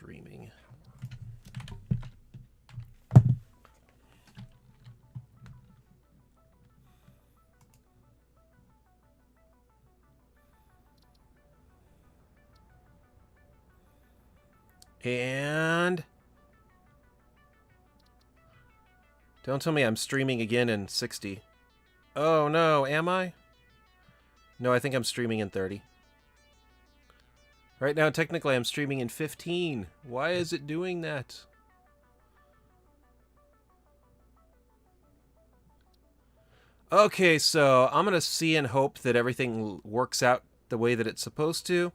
streaming. And don't tell me I'm streaming again in 60. Oh no, am I? No, I think I'm streaming in 30. Right now, technically, I'm streaming in 15. Why is it doing that? Okay, so I'm going to see and hope that everything works out the way that it's supposed to.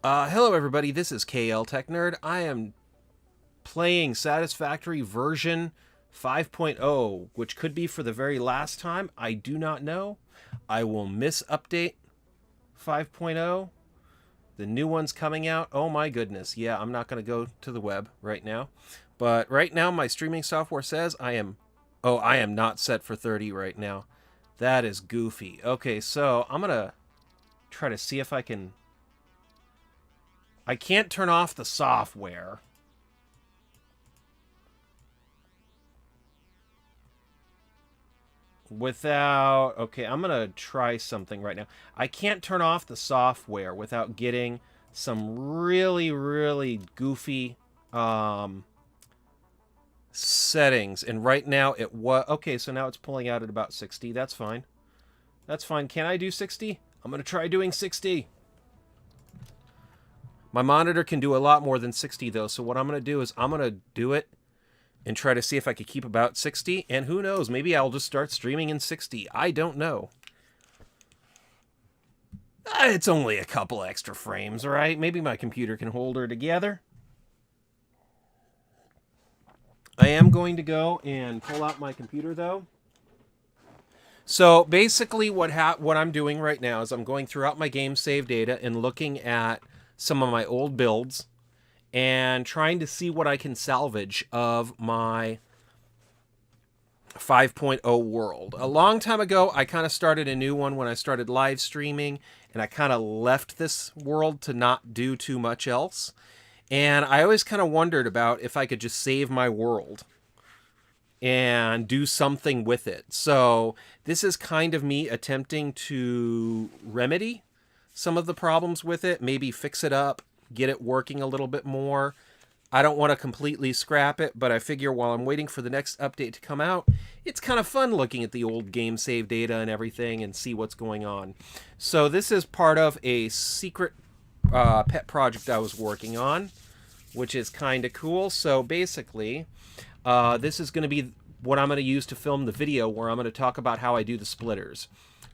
Hello, everybody. This is KL Tech Nerd. I am playing Satisfactory version 5.0, which could be for the very last time. I do not know. I will miss update 5.0. The new one's coming out. Oh my goodness. Yeah, I'm not going to go to the web right now. But right now my streaming software says I am not set for 30 right now. That is goofy. Okay, so I'm going to try to see if I can... I can't turn off the software. Without... Okay, I'm going to try something right now. I can't turn off the software without getting some really, really goofy settings. And right now it was... Okay, so now it's pulling out at about 60. That's fine. That's fine. Can I do 60? I'm going to try doing 60. My monitor can do a lot more than 60, though. So what I'm going to do is I'm going to do it and try to see if I could keep about 60. And who knows, maybe I'll just start streaming in 60. I don't know. It's only a couple extra frames, right? Maybe my computer can hold her together. I am going to go and pull out my computer, though. So basically what I'm doing right now is I'm going throughout my game save data and looking at some of my old builds and trying to see what I can salvage of my 5.0 world. A long time ago, I kind of started a new one when I started live streaming, and I kind of left this world to not do too much else. And I always kind of wondered about if I could just save my world and do something with it. So this is kind of me attempting to remedy some of the problems with it, maybe fix it up, get it working a little bit more. I don't want to completely scrap it, but I figure while I'm waiting for the next update to come out, it's kind of fun looking at the old game save data and everything and see what's going on. So this is part of a secret pet project I was working on, which is kind of cool. So basically, this is going to be what I'm going to use to film the video where I'm going to talk about how I do the splitters.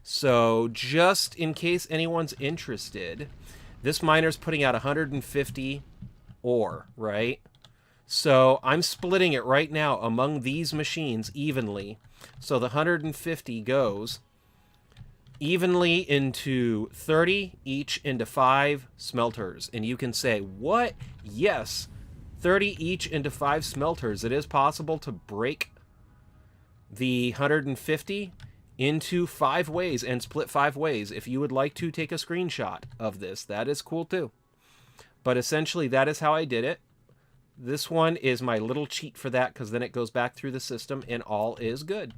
So just in case anyone's interested, this miner's putting out 150 ore, right? So I'm splitting it right now among these machines evenly. So the 150 goes evenly into 30, each into 5 smelters. And you can say, what? Yes, 30 each into 5 smelters. It is possible to break the 150 into 5 ways and split 5 ways. If you would like to take a screenshot of this, that is cool too. But essentially, that is how I did it. This one is my little cheat for that, because then it goes back through the system and all is good.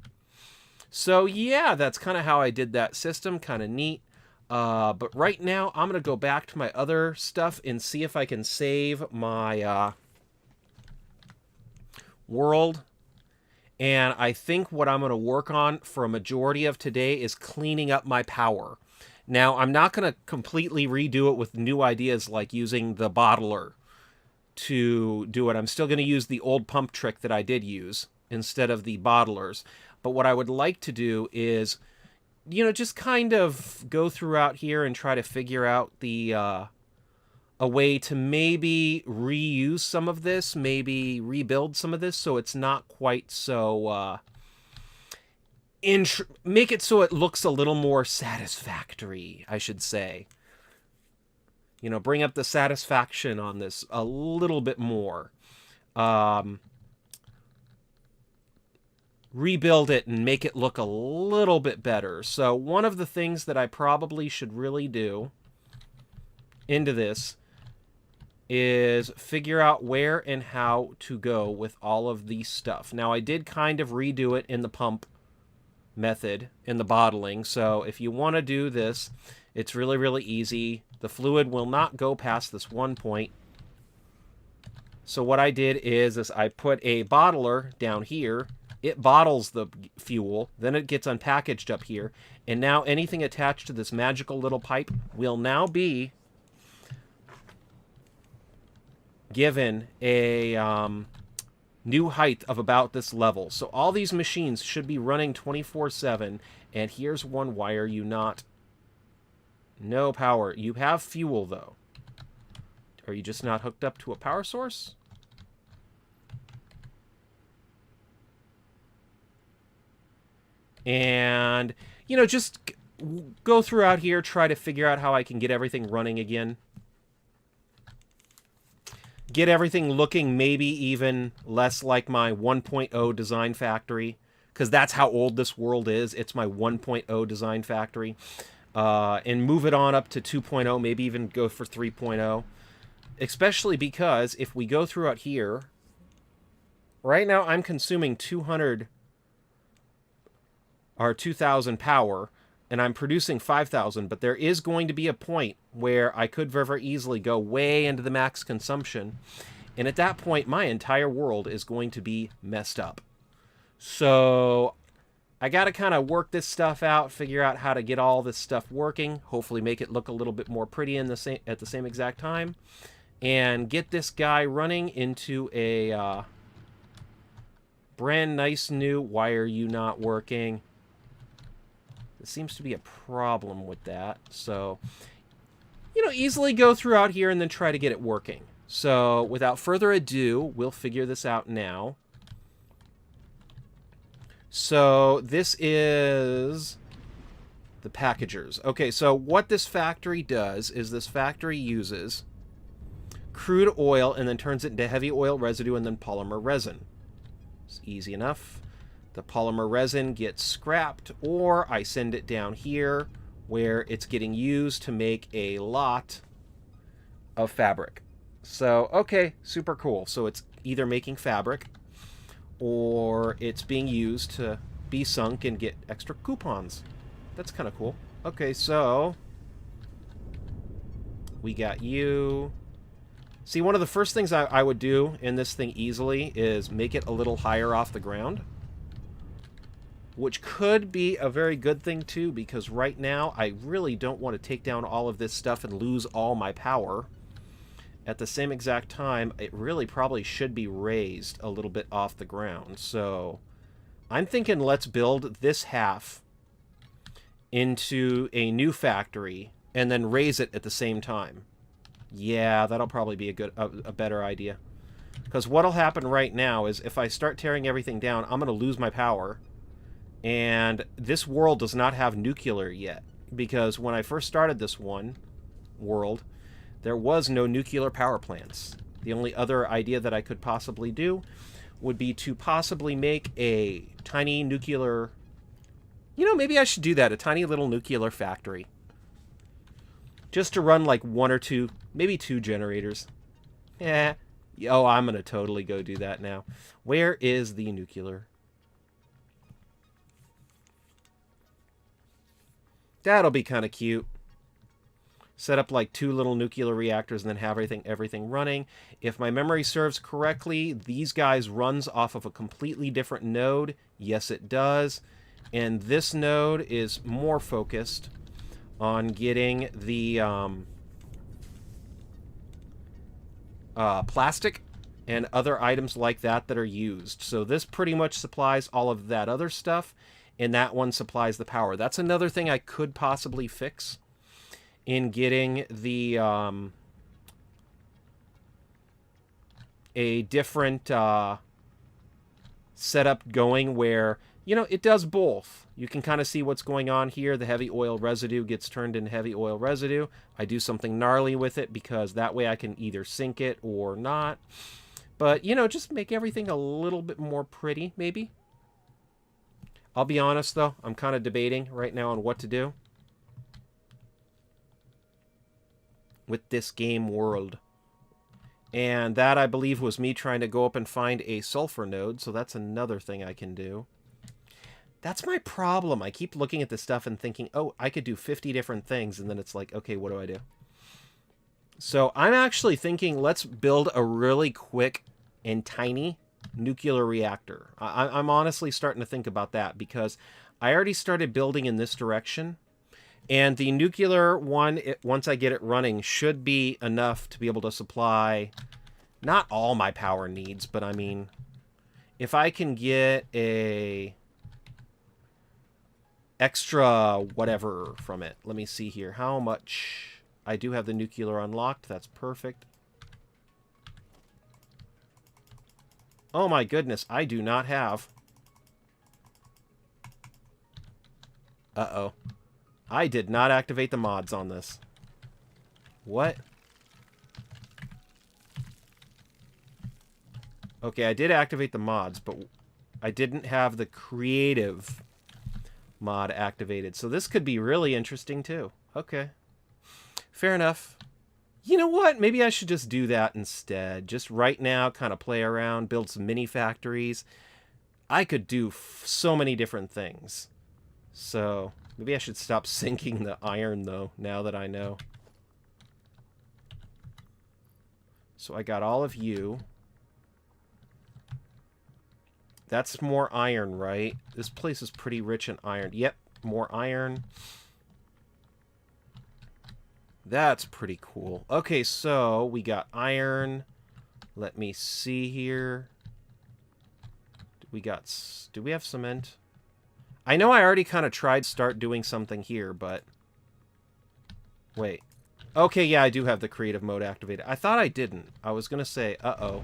So yeah, that's kind of how I did that system. Kind of neat. But right now, I'm going to go back to my other stuff and see if I can save my world. And I think what I'm going to work on for a majority of today is cleaning up my power. Now, I'm not going to completely redo it with new ideas like using the bottler to do it. I'm still going to use the old pump trick that I did use instead of the bottlers. But what I would like to do is, you know, just kind of go throughout here and try to figure out the a way to maybe reuse some of this, maybe rebuild some of this so it's not quite so... make it so it looks a little more satisfactory, I should say. You know, bring up the satisfaction on this a little bit more. Rebuild it and make it look a little bit better. So one of the things that I probably should really do into this is figure out where and how to go with all of the stuff. Now, I did kind of redo it in the pump method, in the bottling, so if you want to do this, it's really, really easy. The fluid will not go past this one point. So what I did is I put a bottler down here. It bottles the fuel, then it gets unpackaged up here, and now anything attached to this magical little pipe will now be given a new height of about this level. So all these machines should be running 24/7, and here's one. Why are you not? No power. You have fuel, though. Are you just not hooked up to a power source? And, you know, just go throughout here, try to figure out how I can get everything running again. Get everything looking maybe even less like my 1.0 design factory, because that's how old this world is. It's my 1.0 design factory. And move it on up to 2.0, maybe even go for 3.0. Especially because if we go throughout here, right now I'm consuming 200 or 2,000 power, and I'm producing 5,000, but there is going to be a point where I could very, very easily go way into the max consumption, and at that point, my entire world is going to be messed up. So I got to kind of work this stuff out, figure out how to get all this stuff working, hopefully make it look a little bit more pretty at the same exact time, and get this guy running into a brand nice new, why are you not working? There seems to be a problem with that. So, you know, easily go throughout here and then try to get it working. So, without further ado, we'll figure this out now. So, this is the packagers. Okay, so what this factory does is this factory uses crude oil and then turns it into heavy oil residue and then polymer resin. It's easy enough. The polymer resin gets scrapped, or I send it down here where it's getting used to make a lot of fabric. So, okay, super cool. So it's either making fabric or it's being used to be sunk and get extra coupons. That's kind of cool. Okay, so we got you. See, one of the first things I would do in this thing easily is make it a little higher off the ground, which could be a very good thing too, because right now I really don't want to take down all of this stuff and lose all my power. At the same exact time, it really probably should be raised a little bit off the ground. So I'm thinking let's build this half into a new factory and then raise it at the same time. Yeah, that'll probably be a better idea. Because what'll happen right now is if I start tearing everything down, I'm going to lose my power. And this world does not have nuclear yet, because when I first started this world, there was no nuclear power plants. The only other idea that I could possibly do would be to possibly make a tiny nuclear... You know, maybe I should do that, a tiny little nuclear factory. Just to run like 1 or 2, maybe 2 generators. Yeah. Oh, I'm going to totally go do that now. Where is the nuclear? That'll be kind of cute. Set up like 2 little nuclear reactors and then have everything running. If my memory serves correctly, these guys runs off of a completely different node. Yes, it does. And this node is more focused on getting the plastic and other items like that that are used. So this pretty much supplies all of that other stuff, and that one supplies the power. That's another thing I could possibly fix in getting the a different setup going where, you know, it does both. You can kind of see what's going on here. The heavy oil residue gets turned into heavy oil residue. I do something gnarly with it because that way I can either sink it or not. But, you know, just make everything a little bit more pretty, maybe. I'll be honest, though. I'm kind of debating right now on what to do with this game world. And that, I believe, was me trying to go up and find a sulfur node, so that's another thing I can do. That's my problem. I keep looking at this stuff and thinking, oh, I could do 50 different things, and then it's like, okay, what do I do? So I'm actually thinking, let's build a really quick and tiny nuclear reactor. I'm honestly starting to think about that, because I already started building in this direction. And the nuclear one, once I get it running, should be enough to be able to supply not all my power needs, but I mean, if I can get a extra whatever from it. Let me see here. How much? I do have the nuclear unlocked. That's perfect. Oh my goodness, I do not have. Uh-oh. I did not activate the mods on this. What? Okay, I did activate the mods, but I didn't have the creative mod activated. So this could be really interesting too. Okay. Fair enough. You know what? Maybe I should just do that instead. Just right now, kind of play around, build some mini factories. I could do so many different things. So maybe I should stop sinking the iron, though, now that I know. So I got all of you. That's more iron, right? This place is pretty rich in iron. Yep, more iron. That's pretty cool. Okay, so we got iron. Let me see here. Do we have cement? I know I already kind of tried to start doing something here, but... Wait. Okay, yeah, I do have the creative mode activated. I thought I didn't. I was going to say, uh-oh.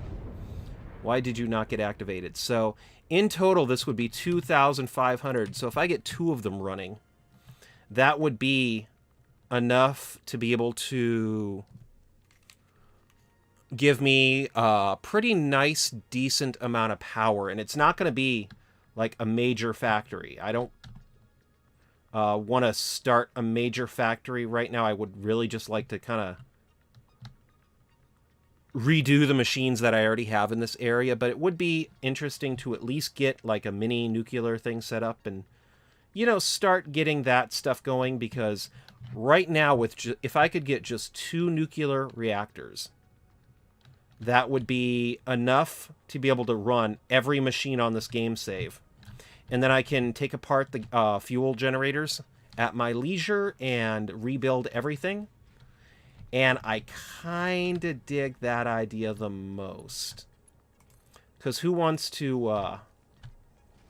Why did you not get activated? So, in total, this would be 2,500. So if I get 2 of them running, that would be enough to be able to give me a pretty nice, decent amount of power. And it's not going to be like a major factory. I don't want to start a major factory right now. I would really just like to kind of redo the machines that I already have in this area, but it would be interesting to at least get like a mini nuclear thing set up and, you know, start getting that stuff going, because right now, with if I could get just 2 nuclear reactors, that would be enough to be able to run every machine on this game save. And then I can take apart the fuel generators at my leisure and rebuild everything. And I kind of dig that idea the most. Because who wants to...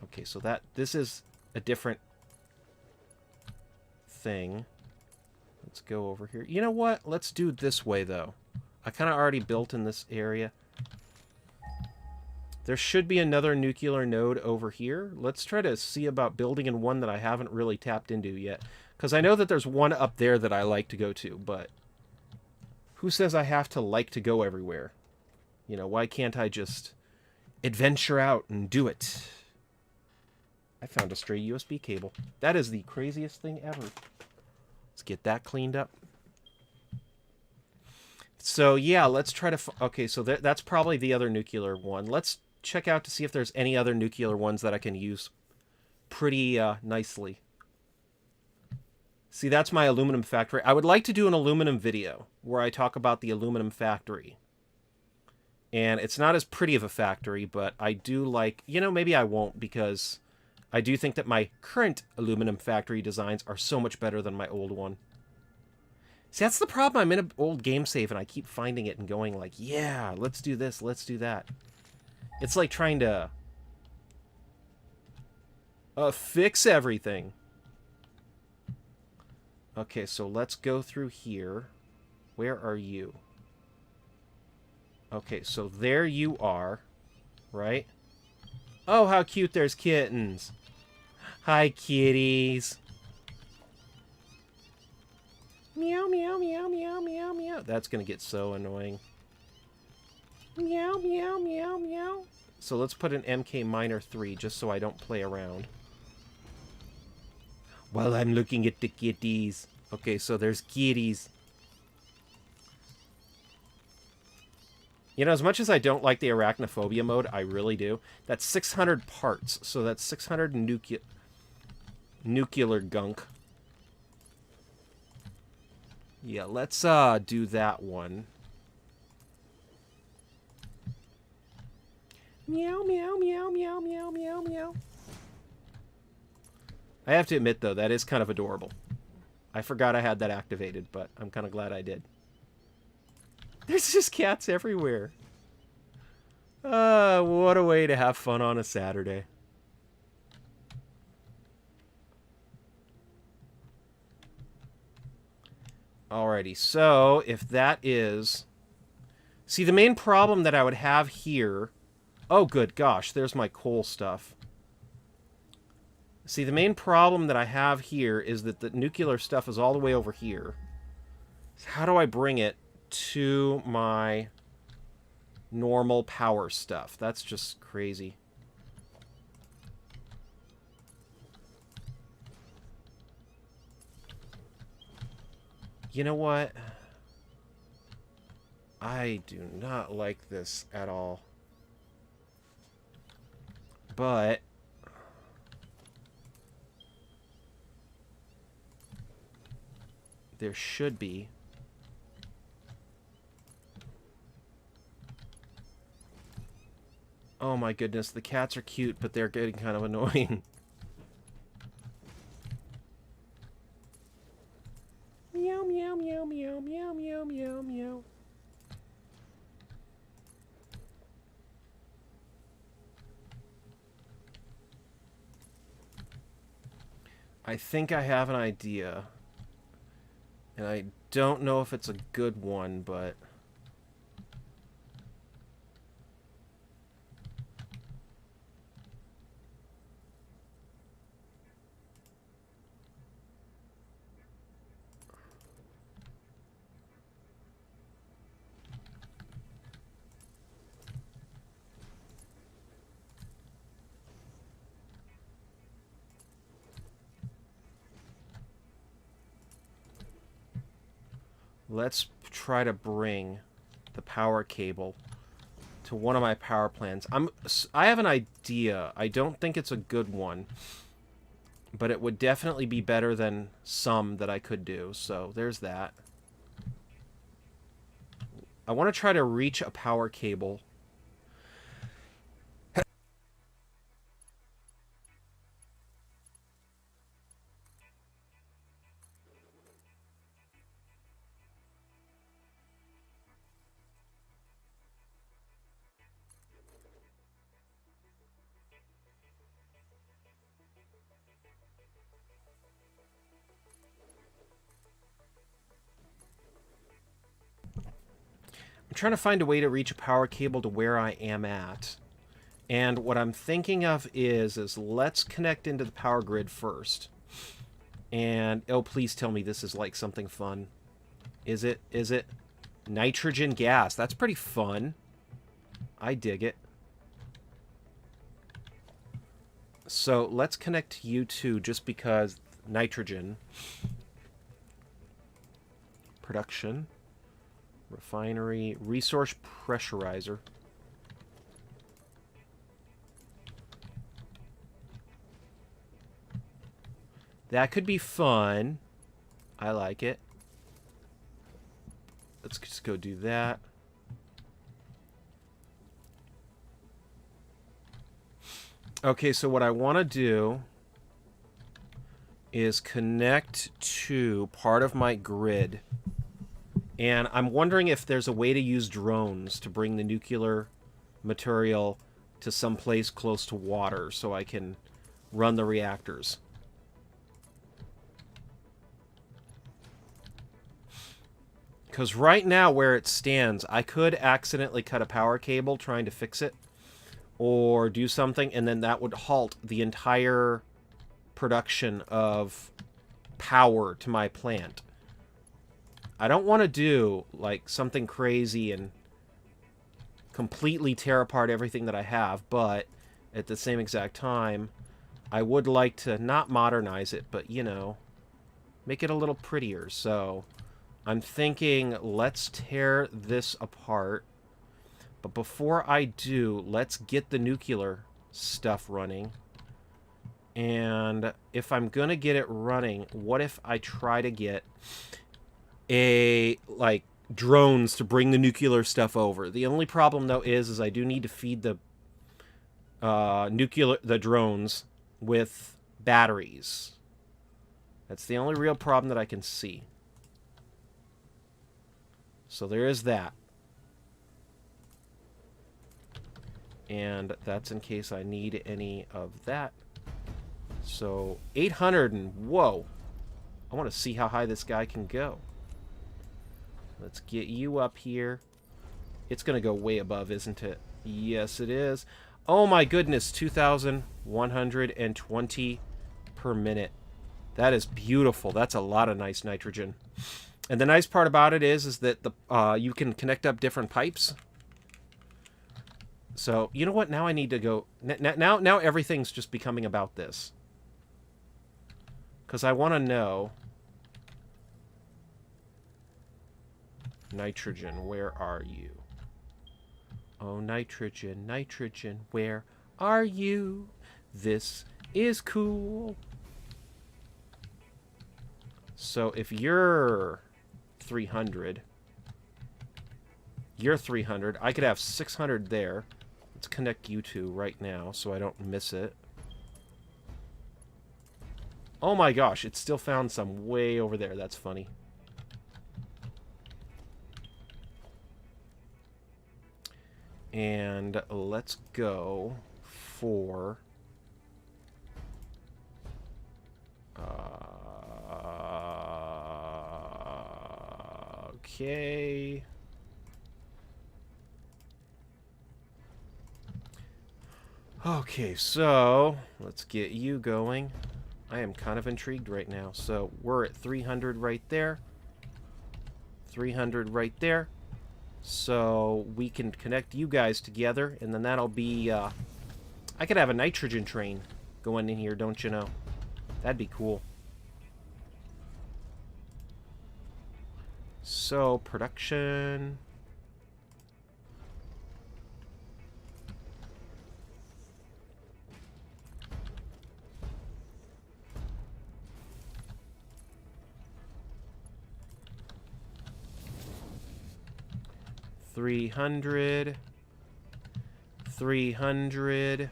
Okay, so this is a different thing. Let's go over here. You know what? Let's do it this way, though. I kind of already built in this area. There should be another nuclear node over here. Let's try to see about building in one that I haven't really tapped into yet. Because I know that there's one up there that I like to go to, but... Who says I have to like to go everywhere? You know, why can't I just adventure out and do it? I found a stray USB cable. That is the craziest thing ever. Let's get that cleaned up. So, yeah, let's try to... Okay, so that's probably the other nuclear one. Let's check out to see if there's any other nuclear ones that I can use pretty nicely. See, that's my aluminum factory. I would like to do an aluminum video where I talk about the aluminum factory. And it's not as pretty of a factory, but I do like... You know, maybe I won't, because I do think that my current aluminum factory designs are so much better than my old one. See, that's the problem. I'm in an old game save, and I keep finding it and going like, yeah, let's do this, let's do that. It's like trying to fix everything. Okay, so let's go through here. Where are you? Okay, so there you are, right? Oh, how cute, there's kittens. Hi, kitties. Meow, meow, meow, meow, meow, meow. That's going to get so annoying. Meow, meow, meow, meow. So let's put an MK Miner 3 just so I don't play around. While I'm looking at the kitties. Okay, so there's kitties. You know, as much as I don't like the arachnophobia mode, I really do. That's 600 parts, so that's 600 nuclear gunk. Yeah, let's do that one. Meow, meow, meow, meow, meow, meow, meow. I have to admit, though, that is kind of adorable. I forgot I had that activated, but I'm kind of glad I did. There's just cats everywhere. What a way to have fun on a Saturday. Alrighty, so if that is... See, the main problem that I would have here... Oh, good gosh, there's my coal stuff. See, the main problem that I have here is that the nuclear stuff is all the way over here. So how do I bring it to my normal power stuff? That's just crazy. You know what? I do not like this at all. But there should be. Oh my goodness, the cats are cute, but they're getting kind of annoying. Meow, meow, meow, meow, meow, meow, meow, meow. I think I have an idea. And I don't know if it's a good one, but... Let's try to bring the power cable to one of my power plants. I have an idea. I don't think it's a good one, but it would definitely be better than some that I could do. So there's that. I want to try to reach a power cable. I'm trying to find a way to reach a power cable to where I am at. And what I'm thinking of is let's connect into the power grid first. And, oh, please tell me this is like something fun. Is it? Is it? Nitrogen gas. That's pretty fun. I dig it. So let's connect you two just because nitrogen. Production. Refinery. Resource pressurizer. That could be fun. I like it. Let's just go do that. Okay, so what I want to do is connect to part of my grid. And I'm wondering if there's a way to use drones to bring the nuclear material to some place close to water so I can run the reactors. Because right now, where it stands, I could accidentally cut a power cable trying to fix it. Or do something, and then that would halt the entire production of power to my plant. I don't want to do, like, something crazy and completely tear apart everything that I have, but at the same exact time, I would like to not modernize it, but, you know, make it a little prettier. So I'm thinking, let's tear this apart. But before I do, let's get the nuclear stuff running. And if I'm going to get it running, what if I try to get like, drones to bring the nuclear stuff over? The only problem, though, is I do need to feed the drones with batteries. That's the only real problem that I can see. So there is that. And that's in case I need any of that. So 800 and whoa. I want to see how high this guy can go. Let's get you up here. It's going to go way above, isn't it? Yes, it is. Oh my goodness, 2,120 per minute. That is beautiful. That's a lot of nice nitrogen. And the nice part about it is that the you can connect up different pipes. So, you know what? Now I need to go... Now everything's just becoming about this. Because I want to know... Nitrogen, where are you? Oh, nitrogen, nitrogen, where are you? This is cool. So if you're 300, you're 300. I could have 600 there. Let's connect you two right now so I don't miss it. Oh my gosh, it still found some way over there. That's funny. And let's go for... okay. Okay, so let's get you going. I am kind of intrigued right now. So we're at 300 right there. 300 right there. So we can connect you guys together, and then that'll be... I could have a nitrogen train going in here, don't you know? That'd be cool. So, production... $300.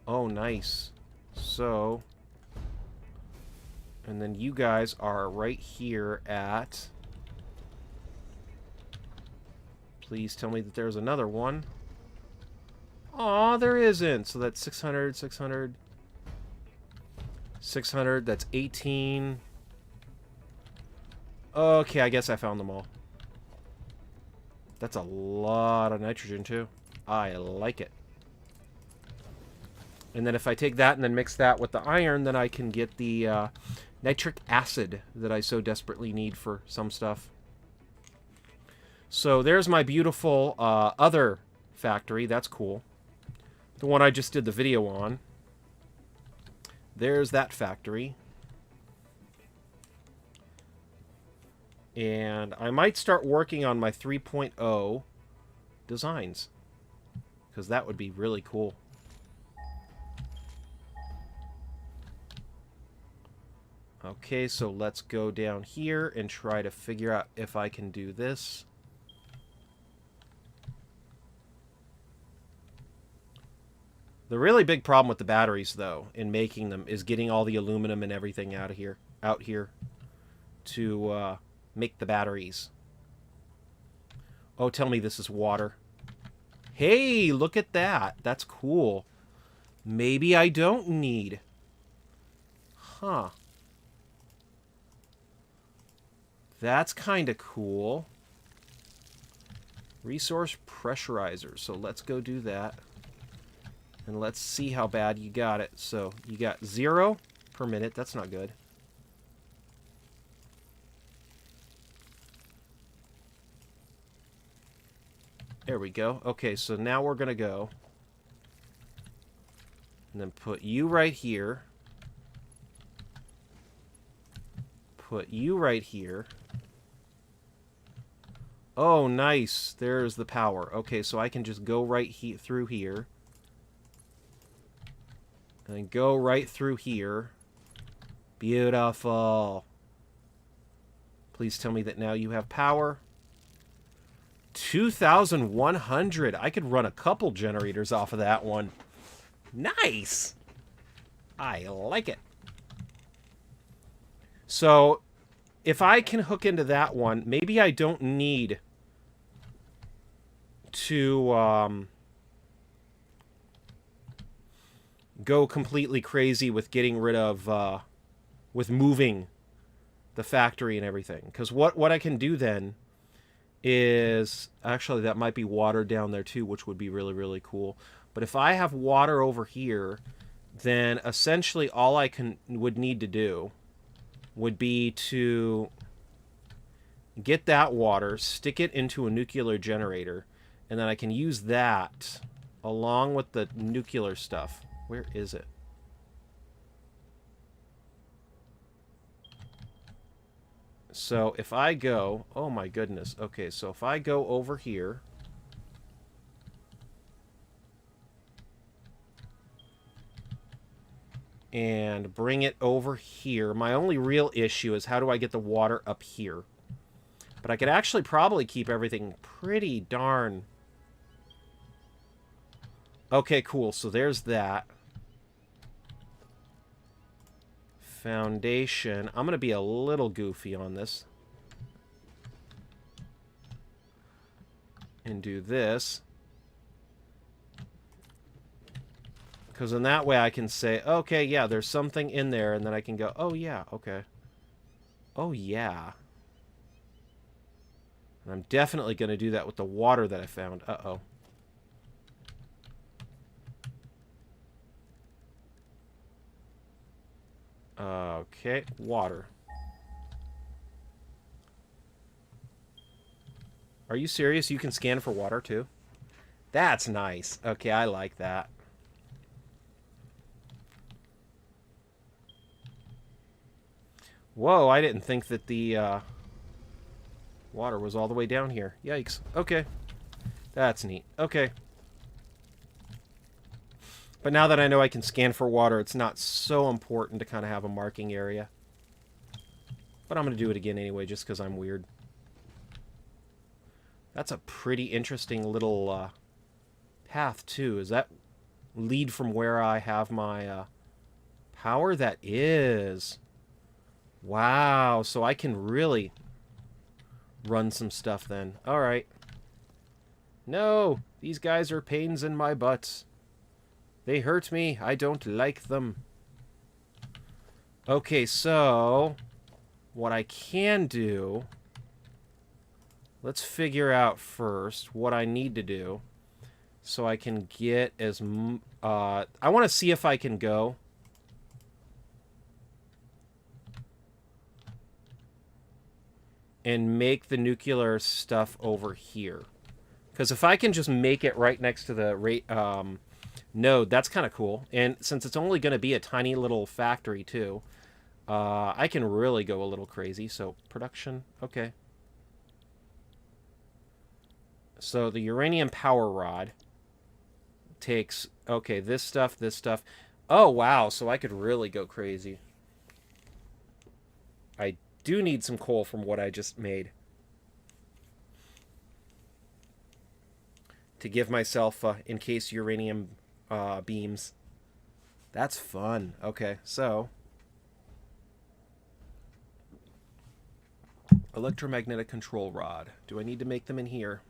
Oh, nice. So, and then you guys are right here at... Please tell me that there's another one. Aw, there isn't. So that's 600, 600. 600, that's 18. Okay, I guess I found them all. That's a lot of nitrogen, too. I like it. And then if I take that and then mix that with the iron, then I can get the nitric acid that I so desperately need for some stuff. So there's my beautiful other factory. That's cool. The one I just did the video on. There's that factory. And I might start working on my 3.0 designs, because that would be really cool. Okay, so let's go down here and try to figure out if I can do this. The really big problem with the batteries, though, in making them, is getting all the aluminum and everything out here to make the batteries. Oh, tell me this is water. Hey, look at that. That's cool. Maybe I don't need... Huh. That's kind of cool. Resource pressurizer. So let's go do that. And let's see how bad you got it. So you got 0 per minute. That's not good. There we go. Okay, so now we're going to go. And then put you right here. Put you right here. Oh, nice. There's the power. Okay, so I can just go right through here. And then go right through here. Beautiful. Please tell me that now you have power. 2,100. I could run a couple generators off of that one. Nice. I like it. So, if I can hook into that one, maybe I don't need to go completely crazy with getting rid of, with moving the factory and everything. Because what I can do then is, actually that might be water down there too, which would be really, really cool. But if I have water over here, then essentially all I would need to do would be to get that water, stick it into a nuclear generator, and then I can use that along with the nuclear stuff. Where is it? So if I go, oh my goodness. Okay, so if I go over here, and bring it over here. My only real issue is how do I get the water up here? But I could actually probably keep everything pretty darn... Okay, cool. So there's that. Foundation. I'm going to be a little goofy on this. And do this. Because in that way I can say, okay, yeah, there's something in there, and then I can go, oh, yeah, okay. Oh, yeah. And I'm definitely going to do that with the water that I found. Uh-oh. Okay, water. Are you serious? You can scan for water, too? That's nice. Okay, I like that. Whoa, I didn't think that the water was all the way down here. Yikes. Okay. That's neat. Okay. But now that I know I can scan for water, it's not so important to kind of have a marking area. But I'm going to do it again anyway, just because I'm weird. That's a pretty interesting little path, too. Is that lead from where I have my power? That is... Wow, so I can really run some stuff then. Alright. No, these guys are pains in my butt. They hurt me. I don't like them. Okay, so what I can do... Let's figure out first what I need to do so I can get as... I want to see if I can go... and make the nuclear stuff over here. Because if I can just make it right next to the node, that's kind of cool. And since it's only going to be a tiny little factory, too, I can really go a little crazy. So, production, okay. So, the uranium power rod takes, okay, this stuff, this stuff. Oh, wow, so I could really go crazy. I do need some coal from what I just made to give myself in case uranium beams. That's fun. Okay, so electromagnetic control rod. Do I need to make them in here?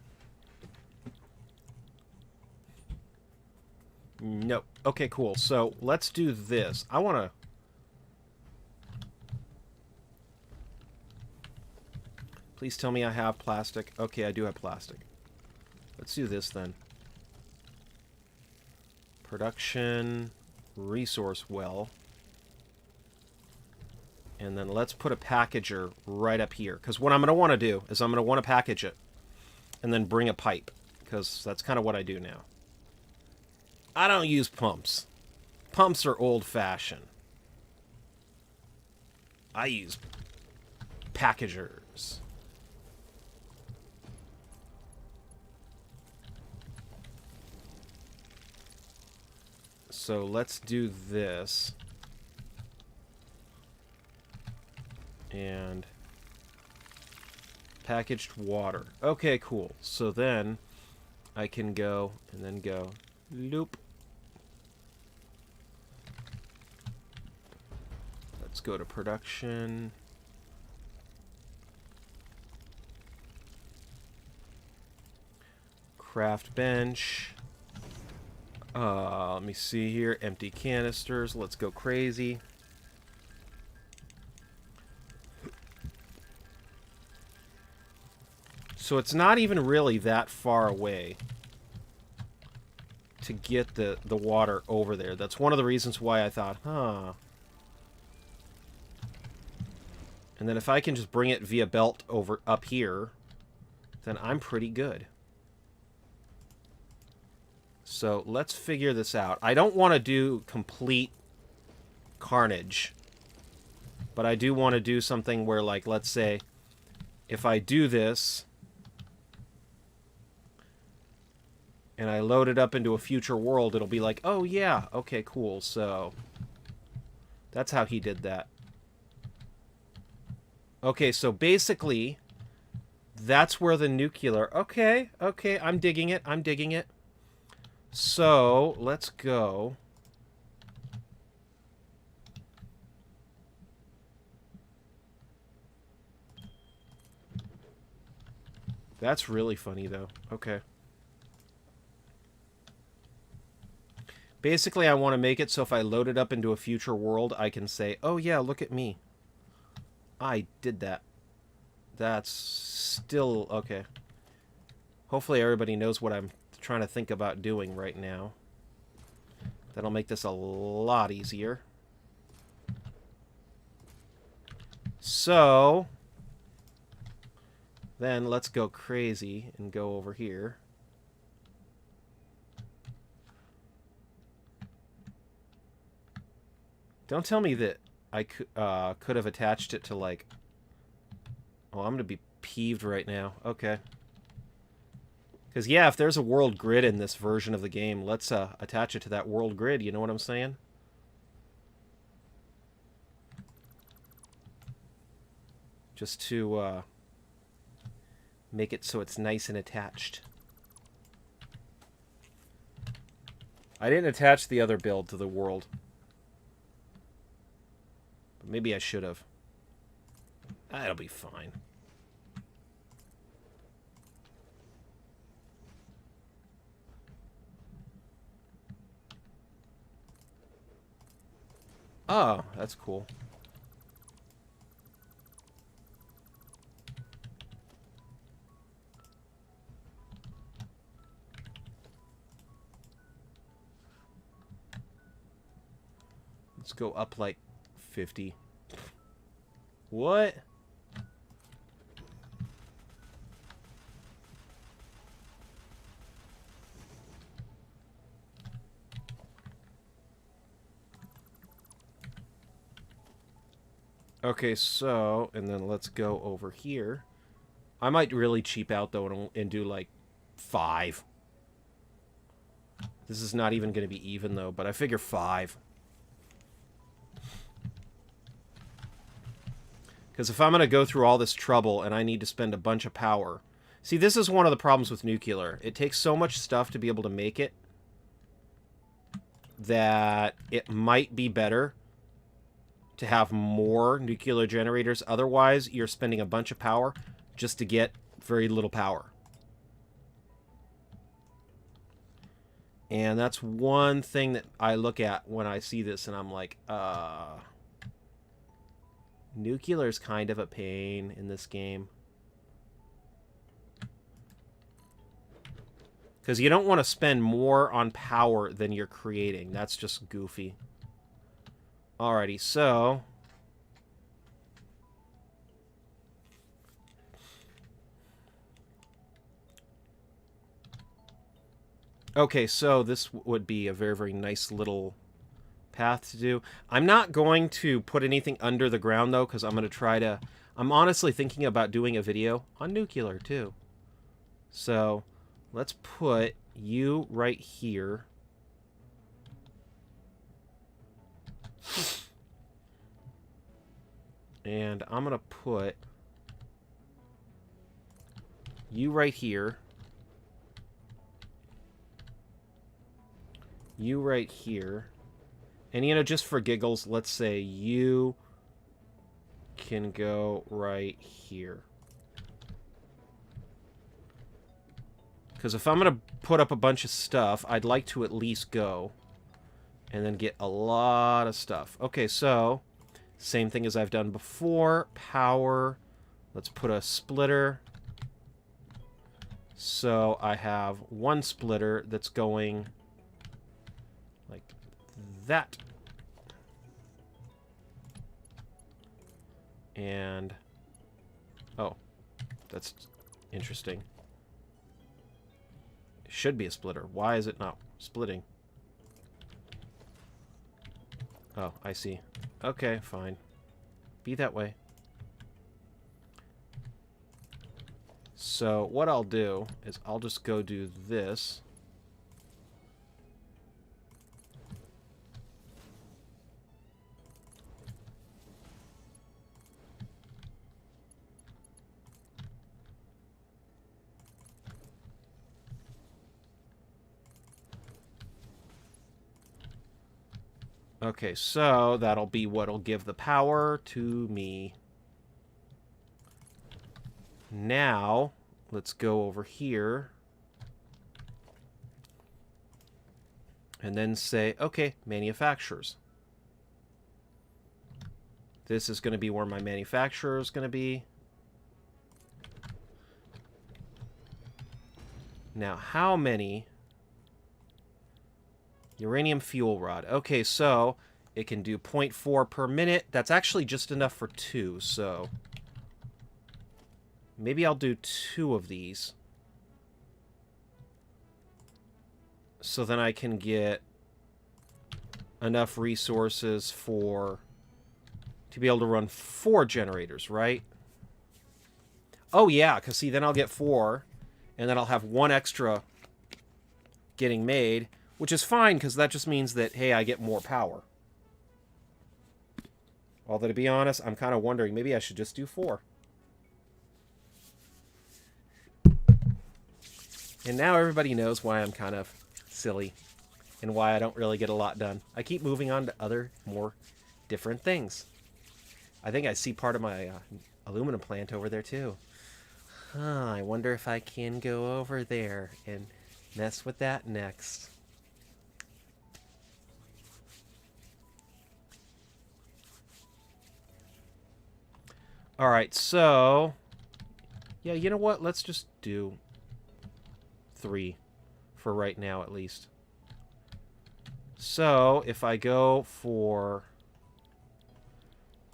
Nope. Okay, cool. So let's do this. I want to... Please tell me I have plastic. Okay, I do have plastic. Let's do this then. Production resource well. And then let's put a packager right up here. Because what I'm going to want to do is I'm going to want to package it. And then bring a pipe. Because that's kind of what I do now. I don't use pumps. Pumps are old-fashioned. I use packagers. So let's do this. And packaged water. Okay, cool. So then I can go and then go loop. Let's go to production. Craft bench. Let me see here. Empty canisters. Let's go crazy. So it's not even really that far away to get the water over there. That's one of the reasons why I thought, huh. And then if I can just bring it via belt over up here, then I'm pretty good. So let's figure this out. I don't want to do complete carnage, but I do want to do something where, like, let's say, if I do this, and I load it up into a future world, it'll be like, oh yeah, okay, cool, so that's how he did that. Okay, so basically, that's where the nuclear... Okay, I'm digging it, I'm digging it. So, let's go. That's really funny, though. Okay. Basically, I want to make it so if I load it up into a future world, I can say, oh yeah, look at me. I did that. That's still... Okay. Hopefully everybody knows what I'm trying to think about doing right now. That'll make this a lot easier. So... then let's go crazy and go over here. Don't tell me that I could have attached it to, like... Oh, I'm going to be peeved right now. Okay. Because, yeah, if there's a world grid in this version of the game, let's attach it to that world grid. You know what I'm saying? Just to make it so it's nice and attached. I didn't attach the other build to the world. But maybe I should have. That'll be fine. Oh, that's cool. Let's go up like 50. What? Okay, so, and then let's go over here. I might really cheap out, though, and do, like, 5. This is not even going to be even, though, but I figure 5. Because if I'm going to go through all this trouble and I need to spend a bunch of power... See, this is one of the problems with nuclear. It takes so much stuff to be able to make it that it might be better to have more nuclear generators. Otherwise, you're spending a bunch of power just to get very little power. And that's one thing that I look at when I see this, and I'm like, nuclear's kind of a pain in this game. Because you don't want to spend more on power than you're creating. That's just goofy. Alrighty, so... Okay, so this would be a very, very nice little path to do. I'm not going to put anything under the ground, though, because I'm going to try to... I'm honestly thinking about doing a video on nuclear, too. So, let's put you right here. And I'm going to put you right here. You right here. And, you know, just for giggles, let's say you can go right here. Because if I'm going to put up a bunch of stuff, I'd like to at least go and then get a lot of stuff. Okay, so same thing as I've done before. Power. Let's put a splitter. So I have one splitter that's going like that. And, oh, that's interesting. It should be a splitter. Why is it not splitting? Oh, I see. Okay, fine. Be that way. So what I'll do is I'll just go do this. Okay, so that'll be what'll give the power to me. Now, let's go over here. And then say, okay, manufacturers. This is going to be where my manufacturer is going to be. Now, how many... Uranium fuel rod. Okay, so it can do 0.4 per minute. That's actually just enough for 2, so... Maybe I'll do 2 of these. So then I can get enough resources for... to be able to run 4 generators, right? Oh, yeah, because see, then I'll get 4, and then I'll have 1 extra getting made, which is fine, because that just means that, hey, I get more power. Although, to be honest, I'm kind of wondering, maybe I should just do 4. And now everybody knows why I'm kind of silly, and why I don't really get a lot done. I keep moving on to other, more different things. I think I see part of my aluminum plant over there, too. Huh, I wonder if I can go over there and mess with that next. Alright, so... yeah, you know what? Let's just do 3 for right now, at least. So, if I go for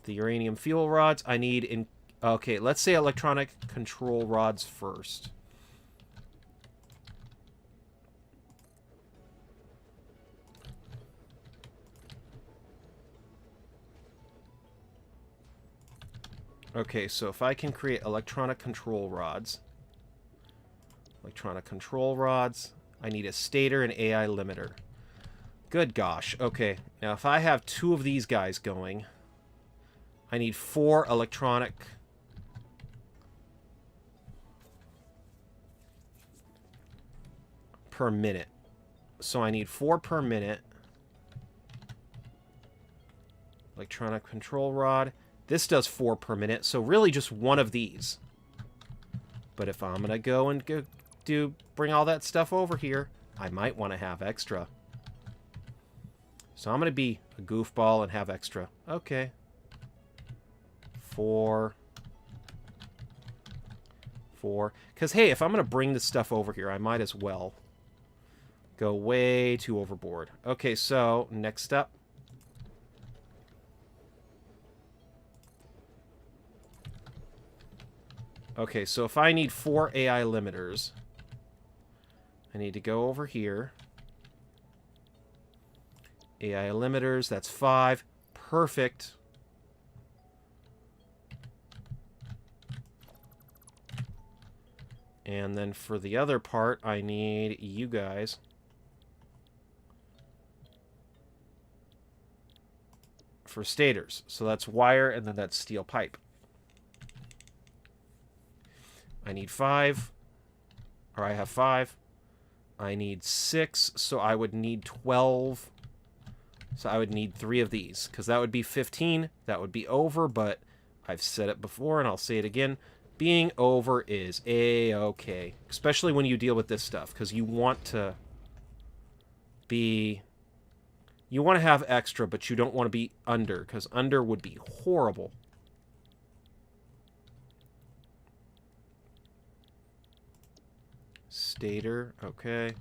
the uranium fuel rods, I need... okay, let's say electronic control rods first. Okay, so if I can create electronic control rods... electronic control rods. I need a stator and AI limiter. Good gosh. Okay, now if I have 2 of these guys going, I need 4 electronic... per minute. So I need 4 per minute. Electronic control rod. This does 4 per minute, so really just 1 of these. But if I'm gonna go and bring all that stuff over here, I might want to have extra. So I'm gonna be a goofball and have extra. Okay. 4. 4. Because, hey, if I'm gonna bring this stuff over here, I might as well go way too overboard. Okay, so next up. Okay, so if I need 4 AI limiters, I need to go over here. AI limiters, that's 5. Perfect. And then for the other part, I need you guys. for stators. So that's wire, and then that's steel pipe. I need 5, or I have 5. I need 6, so I would need 12. So I would need 3 of these, because that would be 15. That would be over, but I've said it before, and I'll say it again. Being over is A-okay, especially when you deal with this stuff, because you want to be... You want to have extra, but you don't want to be under, because under would be horrible. Stator, okay.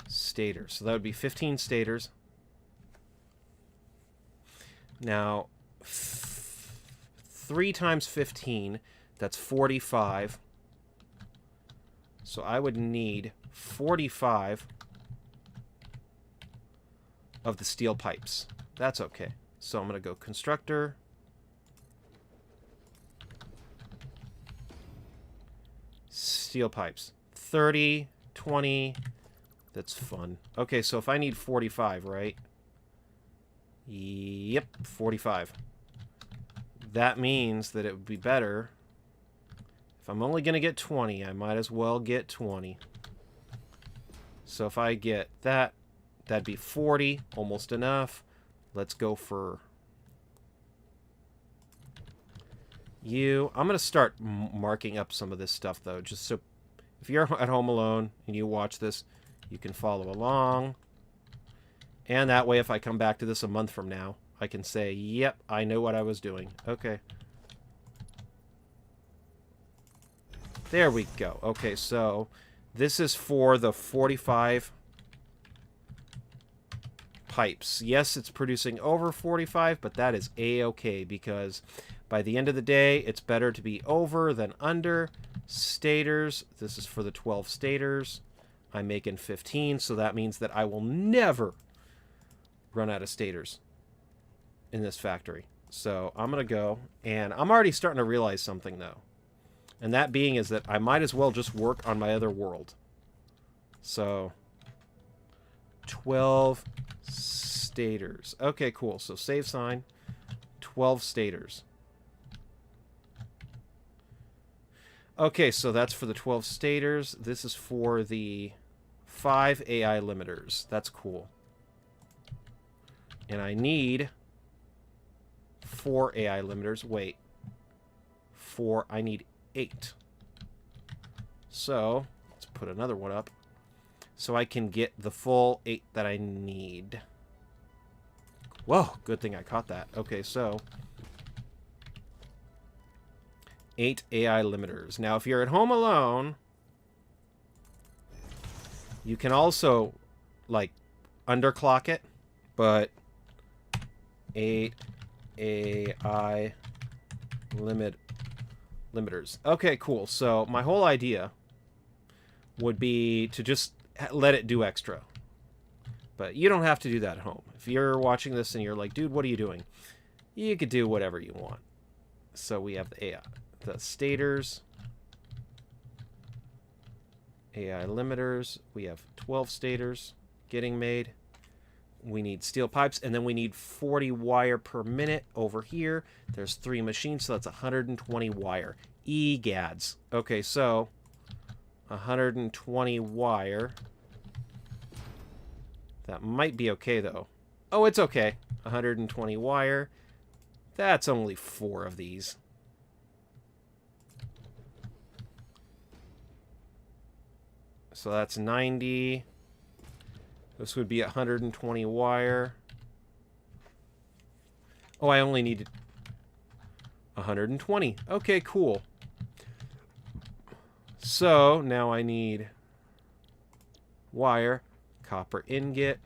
Stator, so that would be 15 stators. Now, 3 times 15, that's 45. So I would need 45 of the steel pipes. That's okay. So I'm going to go constructor. Steel pipes. 30, 20. That's fun. Okay, so if I need 45, right? Yep, 45. That means that it would be better. If I'm only going to get 20, I might as well get 20. So if I get that, that'd be 40, almost enough. Let's go for you. I'm going to start marking up some of this stuff, though, just so if you're at home alone and you watch this, you can follow along. And that way, if I come back to this a month from now, I can say, yep, I know what I was doing. Okay. There we go. Okay, so this is for the 45 pipes. Yes, it's producing over 45, but that is A-okay, because by the end of the day, it's better to be over than under. Stators, this is for the 12 stators. I'm making 15, so that means that I will never run out of stators in this factory. So I'm going to go, and I'm already starting to realize something, though. And that being is that I might as well just work on my other world. So 12 stators. Okay, cool. So save sign. 12 stators. Okay, so that's for the 12 stators. This is for the 5 AI limiters. That's cool. And I need 4 AI limiters. Wait. 4. I need 8. So, let's put another one up. So I can get the full 8 that I need. Whoa, good thing I caught that. Okay, so 8 AI limiters. Now, if you're at home alone, you can also, like, underclock it, but 8 AI limiters. Okay, cool. So my whole idea would be to just let it do extra. But you don't have to do that at home. If you're watching this and you're like, dude, what are you doing? You could do whatever you want. So we have the AI, the stators, AI limiters. We have 12 stators getting made. We need steel pipes, and then we need 40 wire per minute over here. There's 3 machines, so that's 120 wire. Egads. Okay, so 120 wire. That might be okay, though. Oh, it's okay. 120 wire. That's only 4 of these. So that's 90. This would be 120 wire. Oh, I only needed 120. Okay, cool. So now I need wire, copper ingot,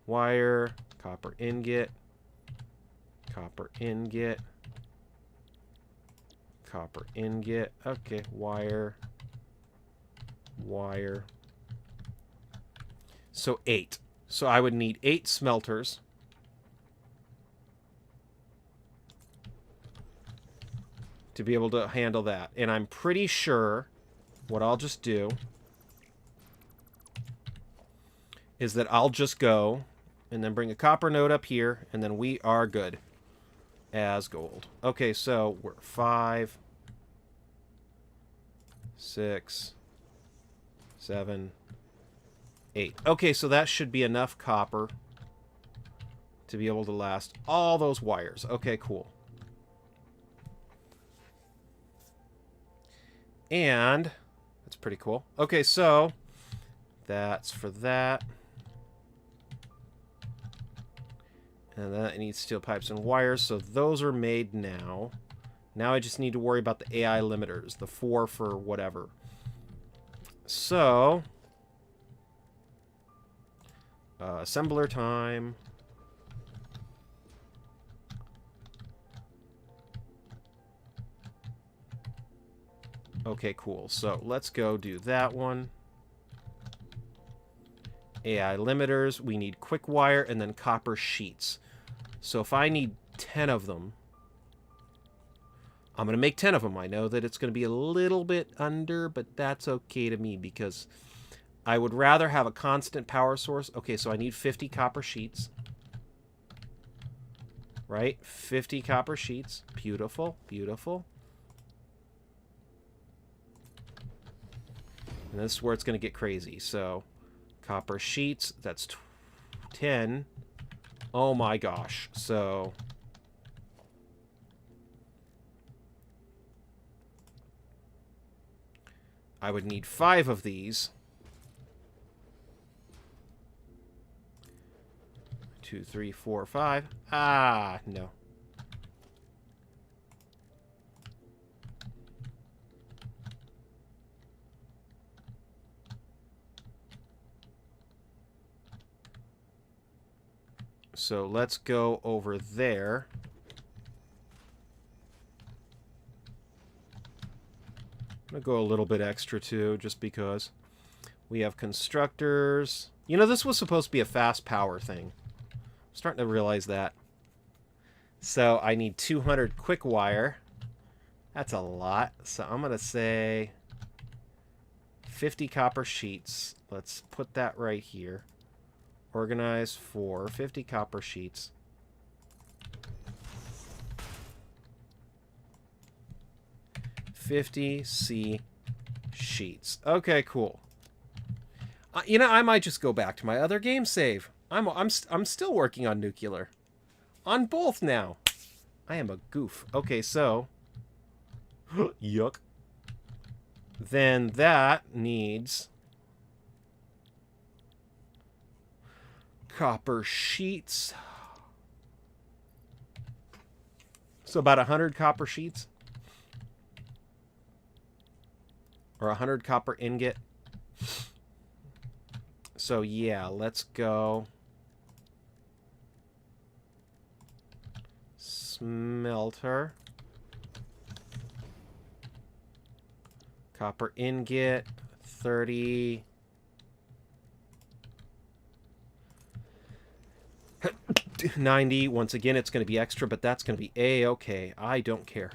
wire, copper ingot, copper ingot, copper ingot. Okay, wire, wire. So 8. So I would need 8 smelters. To be able to handle that. And I'm pretty sure what I'll just do is that I'll just go and then bring a copper node up here, and then we are good as gold. Okay, so we're 5, 6, 7, 8. Okay, so that should be enough copper to be able to last all those wires. Okay, cool. And that's pretty cool. Okay, so that's for that. And then I need steel pipes and wires, so those are made now. Now I just need to worry about the AI limiters, the 4 for whatever. So, assembler time. Okay, cool. So let's go do that one. AI limiters. We need quick wire and then copper sheets. So if I need 10 of them, I'm going to make 10 of them. I know that it's going to be a little bit under, but that's okay to me because I would rather have a constant power source. Okay, so I need 50 copper sheets. Right? 50 copper sheets. Beautiful, beautiful. And this is where it's going to get crazy. So, copper sheets, that's 10. Oh my gosh. So, I would need 5 of these. 2, 3, 4, 5. Ah, no. So let's go over there. I'm going to go a little bit extra too, just because we have constructors. You know, this was supposed to be a fast power thing. I'm starting to realize that. So I need 200 quick wire. That's a lot. So I'm going to say 50 copper sheets. Let's put that right here. Organize for 50 copper sheets. C sheets. Okay, cool. You know, I might just go back to my other game save. I'm still working on nuclear. On both now. I am a goof. Okay, so yuck. Then that needs copper sheets. So about 100 copper sheets. Or 100 copper ingot. So yeah, let's go. Smelter. Copper ingot. 30. $90. Once again, it's going to be extra, but that's going to be A-okay. I don't care.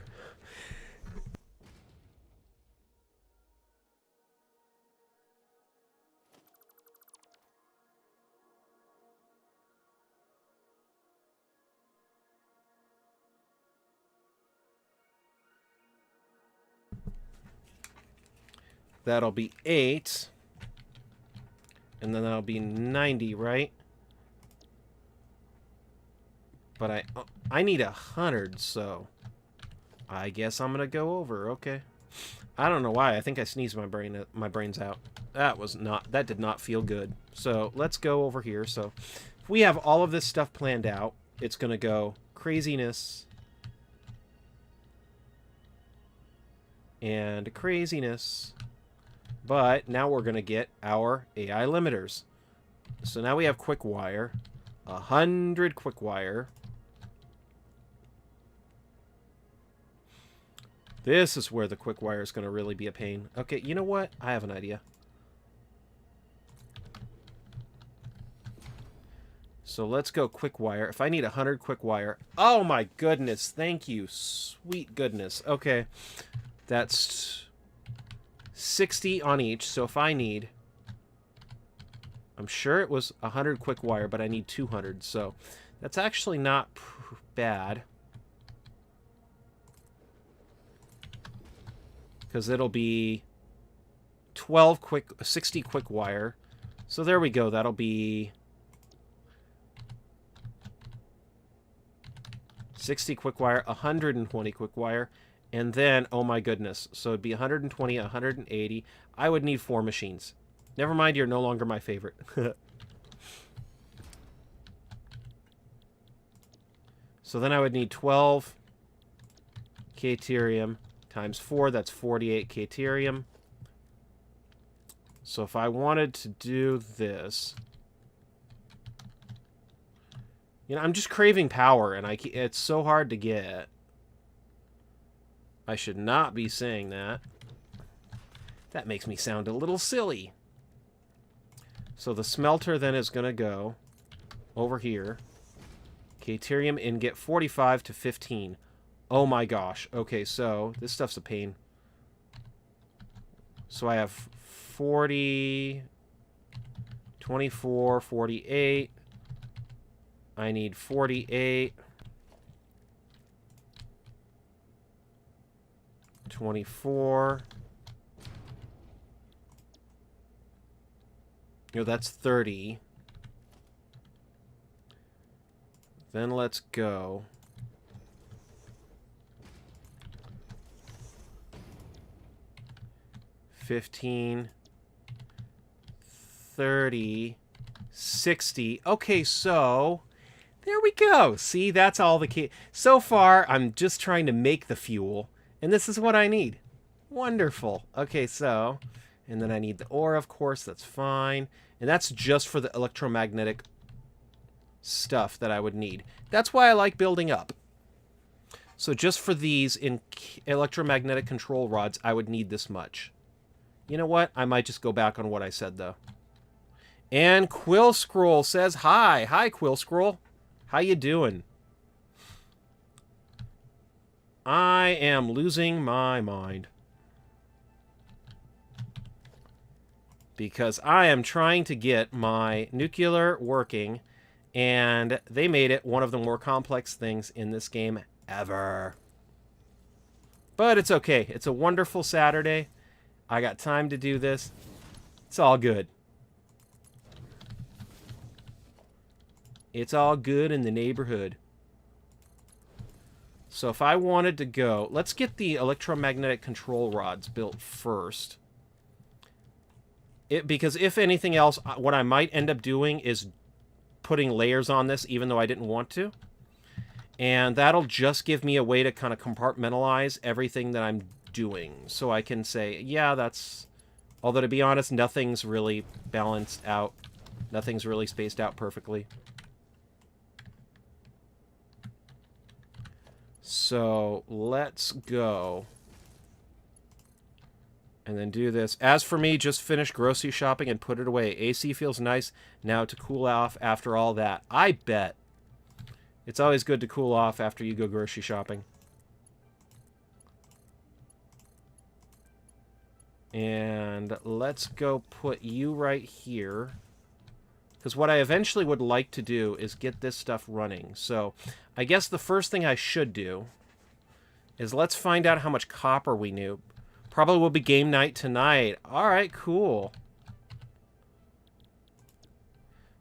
That'll be 8. And then that'll be 90, right? But I need 100, so I guess I'm gonna go over. Okay. I don't know why. I think I sneezed my brains out. That did not feel good. So let's go over here. So if we have all of this stuff planned out, it's gonna go craziness and craziness. But now we're gonna get our AI limiters. So now we have quick wire, 100 quick wire. This is where the quick wire is going to really be a pain. Okay, you know what? I have an idea. So let's go quick wire. If I need 100 quick wire... Oh my goodness, thank you. Sweet goodness. Okay, that's 60 on each. So if I need I'm sure it was 100 quick wire, but I need 200, so that's actually not bad. Because it'll be 60 quick wire. So there we go. That'll be 60 quick wire, 120 quick wire, and then, oh my goodness, so it'd be 120, 180. I would need 4 machines. Never mind, you're no longer my favorite. So then I would need 12 Caterium times 4, that's 48 Caterium. So if I wanted to do this... You know, I'm just craving power, and it's so hard to get. I should not be saying that. That makes me sound a little silly. So the smelter then is going to go over here. Caterium ingot 45 to 15. Oh my gosh. Okay, so this stuff's a pain. So I have 40, 24, 48. I need 48. 24. You know, that's 30. Then let's go. $15, $30, $60. Okay, so there we go. See, that's all the key. So far, I'm just trying to make the fuel, and this is what I need. Wonderful. Okay, so, and then I need the ore, of course. That's fine. And that's just for the electromagnetic stuff that I would need. That's why I like building up. So just for these in electromagnetic control rods, I would need this much. You know what? I might just go back on what I said, though. And Quill Scroll says hi. Hi, Quill Scroll. How you doing? I am losing my mind. Because I am trying to get my nuclear working, and they made it one of the more complex things in this game ever. But it's okay. It's a wonderful Saturday. I got time to do this. It's all good. It's all good in the neighborhood. So if I wanted to go... Let's get the electromagnetic control rods built first. Because if anything else, what I might end up doing is putting layers on this, even though I didn't want to. And that'll just give me a way to kind of compartmentalize everything that I'm doing. So I can say, yeah, that's... Although, to be honest, nothing's really balanced out. Nothing's really spaced out perfectly. So, let's go. And then do this. As for me, just finish grocery shopping and put it away. AC feels nice now to cool off after all that. I bet. It's always good to cool off after you go grocery shopping. And let's go put you right here. Because what I eventually would like to do is get this stuff running. So I guess the first thing I should do is let's find out how much copper we need. Probably will be game night tonight. Alright, cool.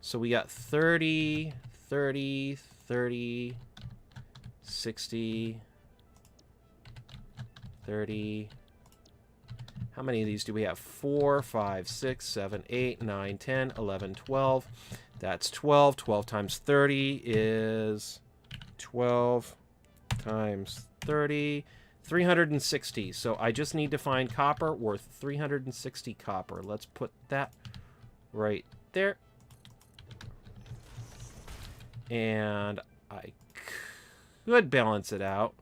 So we got 30, 30, 30, 60, 30... How many of these do we have? 4, 5, 6, 7, 8, 9, 10, 11, 12. That's 12. 12 times 30 is 12 times 30. 360. So I just need to find copper worth 360 copper. Let's put that right there. And I could balance it out.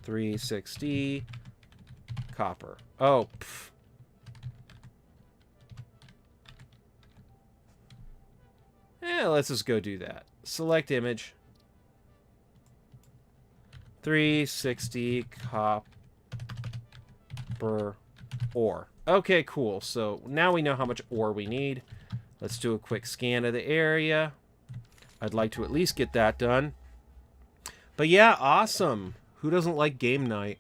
360 copper. Oh, pff. Let's just go do that. Select image. 360 copper ore. Okay, cool. So now we know how much ore we need. Let's do a quick scan of the area. I'd like to at least get that done. But yeah, awesome. Who doesn't like game night?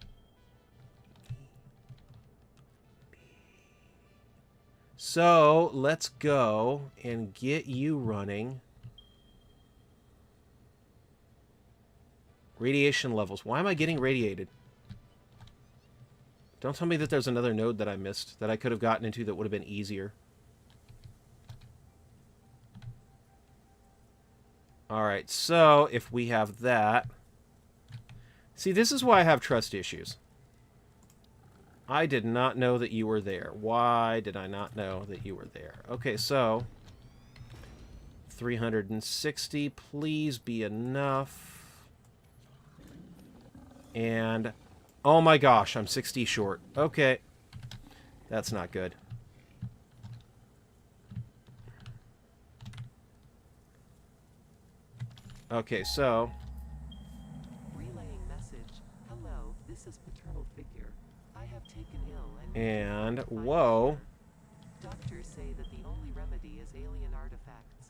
So, let's go and get you running. Radiation levels. Why am I getting radiated? Don't tell me that there's another node that I missed that I could have gotten into that would have been easier. Alright, so if we have that... See, this is why I have trust issues. I did not know that you were there. Why did I not know that you were there? Okay, so... 360, please be enough. And... Oh my gosh, I'm 60 short. Okay. That's not good. Okay, so... Relaying message. Hello, this is paternal figure. I have taken ill and whoa. Doctors say that the only remedy is alien artifacts.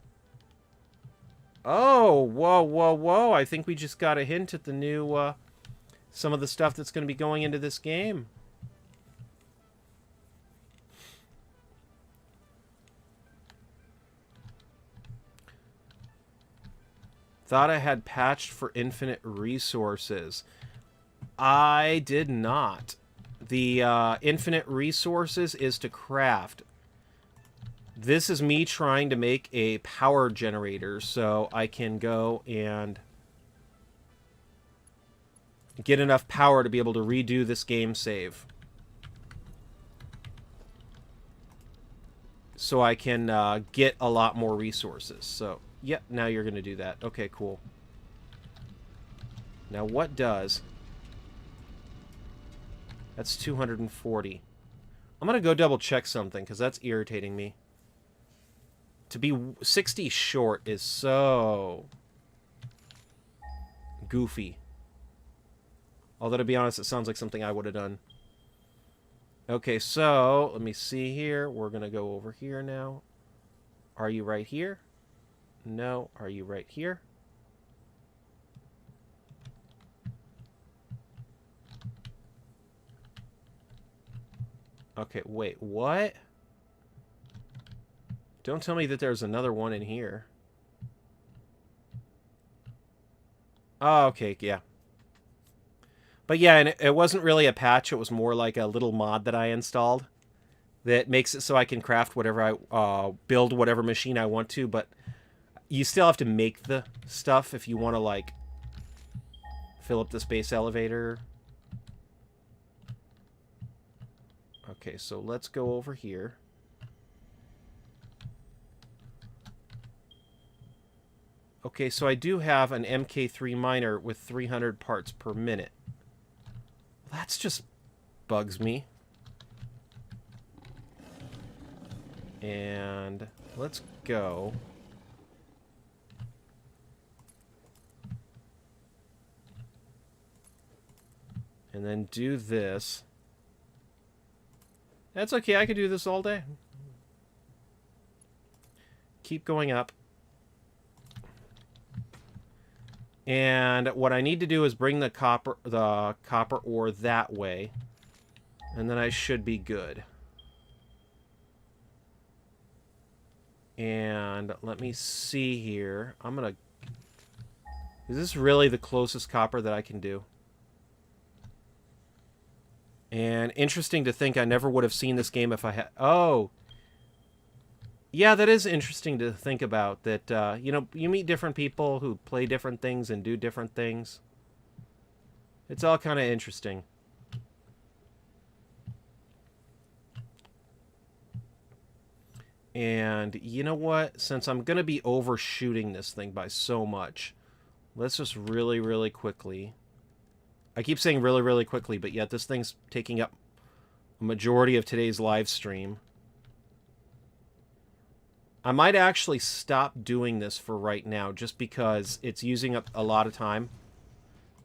Oh, whoa, whoa, whoa. I think we just got a hint at the new, some of the stuff that's going to be going into this game. Thought I had patched for infinite resources. I did not. The infinite resources is to craft. This is me trying to make a power generator so I can go and get enough power to be able to redo this game save. So I can get a lot more resources. So, yep, now you're going to do that. Okay, cool. Now what does... That's 240. I'm going to go double check something because that's irritating me. To be 60 short is so goofy. Although, to be honest, it sounds like something I would have done. Okay, so, let me see here. We're going to go over here now. Are you right here? No. Are you right here? Okay, wait, what? Don't tell me that there's another one in here. Oh, okay, yeah. But yeah, and it wasn't really a patch. It was more like a little mod that I installed that makes it so I can craft whatever I... build whatever machine I want to, but you still have to make the stuff if you want to, like, fill up the space elevator. Okay, so let's go over here. Okay, so I do have an MK3 miner with 300 parts per minute. That's just bugs me. And let's go. And then do this. That's okay, I could do this all day. Keep going up. And what I need to do is bring the copper ore that way. And then I should be good. And let me see here. I'm gonna... Is this really the closest copper that I can do? And interesting to think I never would have seen this game if I had... Oh! Yeah, that is interesting to think about. That, you know, you meet different people who play different things and do different things. It's all kind of interesting. And you know what? Since I'm going to be overshooting this thing by so much, let's just really, really quickly... I keep saying really, really quickly, but yet this thing's taking up a majority of today's live stream. I might actually stop doing this for right now just because it's using up a lot of time.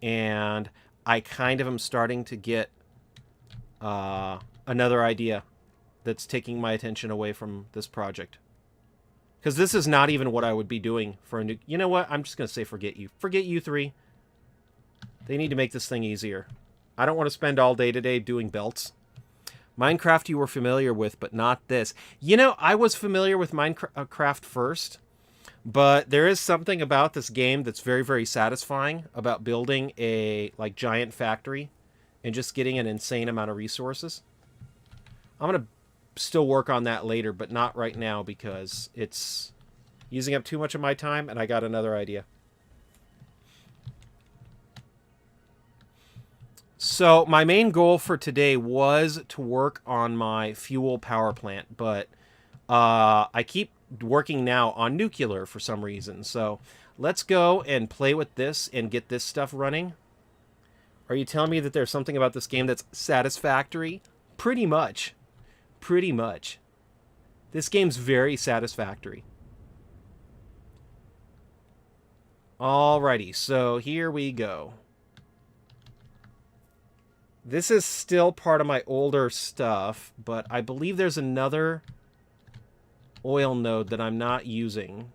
And I kind of am starting to get another idea that's taking my attention away from this project. Because this is not even what I would be doing for a new... You know what? I'm just going to say forget you. Forget you three. They need to make this thing easier. I don't want to spend all day today doing belts. Minecraft you were familiar with, but not this. You know, I was familiar with Minecraft first, but there is something about this game that's very, very satisfying about building a, like, giant factory and just getting an insane amount of resources. I'm going to still work on that later, but not right now because it's using up too much of my time and I got another idea. So my main goal for today was to work on my fuel power plant, but I keep working now on nuclear for some reason. So let's go and play with this and get this stuff running. Are you telling me that there's something about this game that's satisfactory? Pretty much. Pretty much. This game's very satisfactory. Alrighty, so here we go. This is still part of my older stuff, but I believe there's another oil node that I'm not using.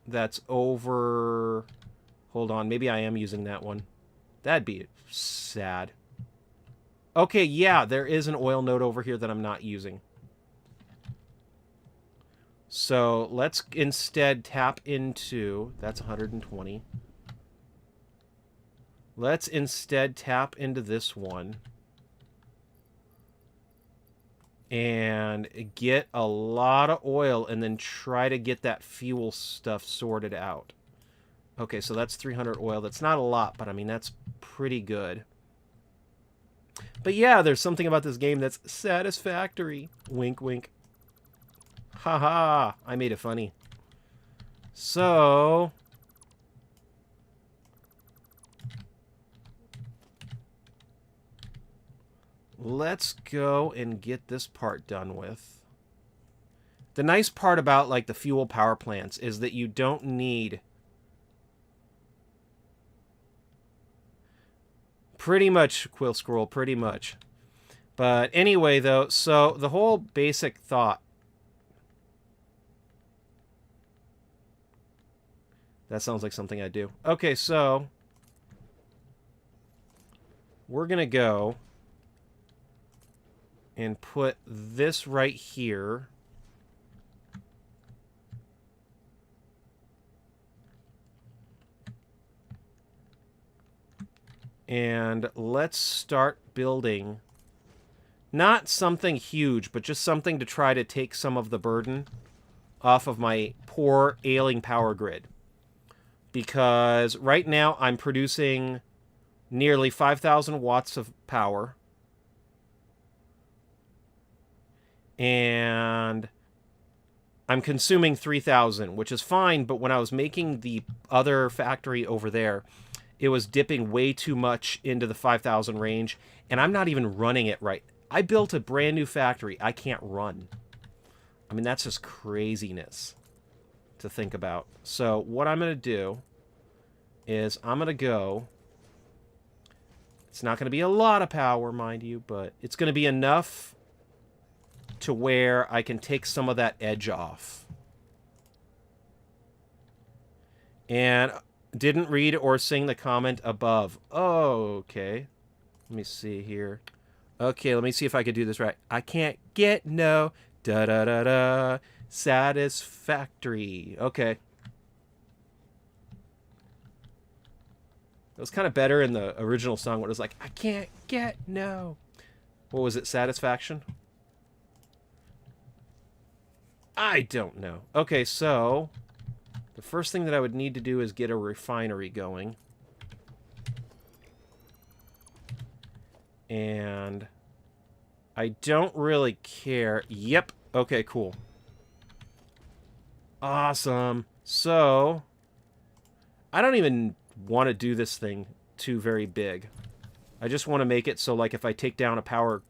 That's over... Hold on, maybe I am using that one. That'd be sad. Okay, yeah, there is an oil node over here that I'm not using. So let's instead tap into... That's 120. Let's instead tap into this one and get a lot of oil and then try to get that fuel stuff sorted out. Okay, so that's 300 oil. That's not a lot, but I mean, that's pretty good. But yeah, there's something about this game that's satisfactory. Wink, wink. Haha, I made it funny. So... let's go and get this part done with. The nice part about, like, the fuel power plants is that you don't need... Pretty much, Quill Scroll, pretty much. But anyway, though, so the whole basic thought... That sounds like something I do. Okay, so... we're gonna go... and put this right here. And let's start building not something huge, but just something to try to take some of the burden off of my poor ailing power grid. Because right now I'm producing nearly 5,000 watts of power. And I'm consuming 3,000, which is fine, but when I was making the other factory over there, it was dipping way too much into the 5,000 range, and I'm not even running it right. I built a brand new factory I can't run. I mean, that's just craziness to think about. So what I'm going to do is I'm going to go... It's not going to be a lot of power, mind you, but it's going to be enough to where I can take some of that edge off. And didn't read or sing the comment above. Oh, okay. Let me see here. Okay, let me see if I could do this right. I can't get no da-da-da-da satisfactory. Okay. It was kind of better in the original song when it was like, I can't get no. What was it, satisfaction? I don't know. Okay, so the first thing that I would need to do is get a refinery going. And I don't really care. Yep. Okay, cool. Awesome. So I don't even want to do this thing too very big. I just want to make it so, like, if I take down a power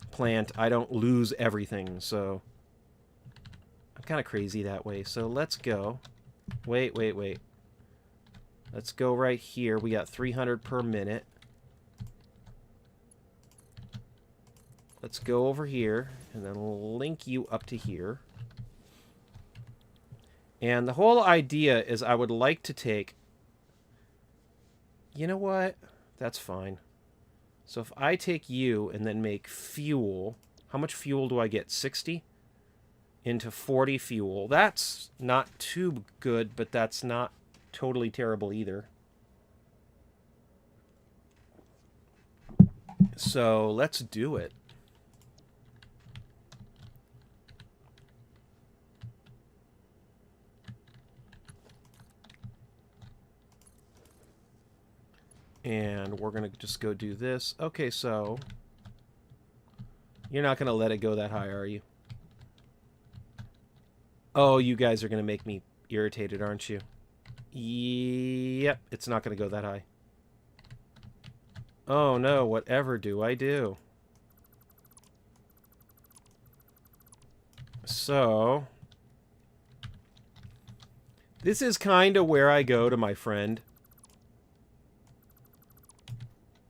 plant, I don't lose everything. So I'm kind of crazy that way. So let's go. Wait. Let's go right here. We got 300 per minute. let's go over here and then link you up to here. And the whole idea is I would like to take... You know what? That's fine. So if I take you and then make fuel... How much fuel do I get? 60? Into 40 fuel. That's not too good, but that's not totally terrible either. So let's do it. And we're going to just go do this. Okay, so... You're not going to let it go that high, are you? Oh, you guys are going to make me irritated, aren't you? Yep, it's not going to go that high. Oh no, whatever do I do? So... This is kind of where I go to my friend.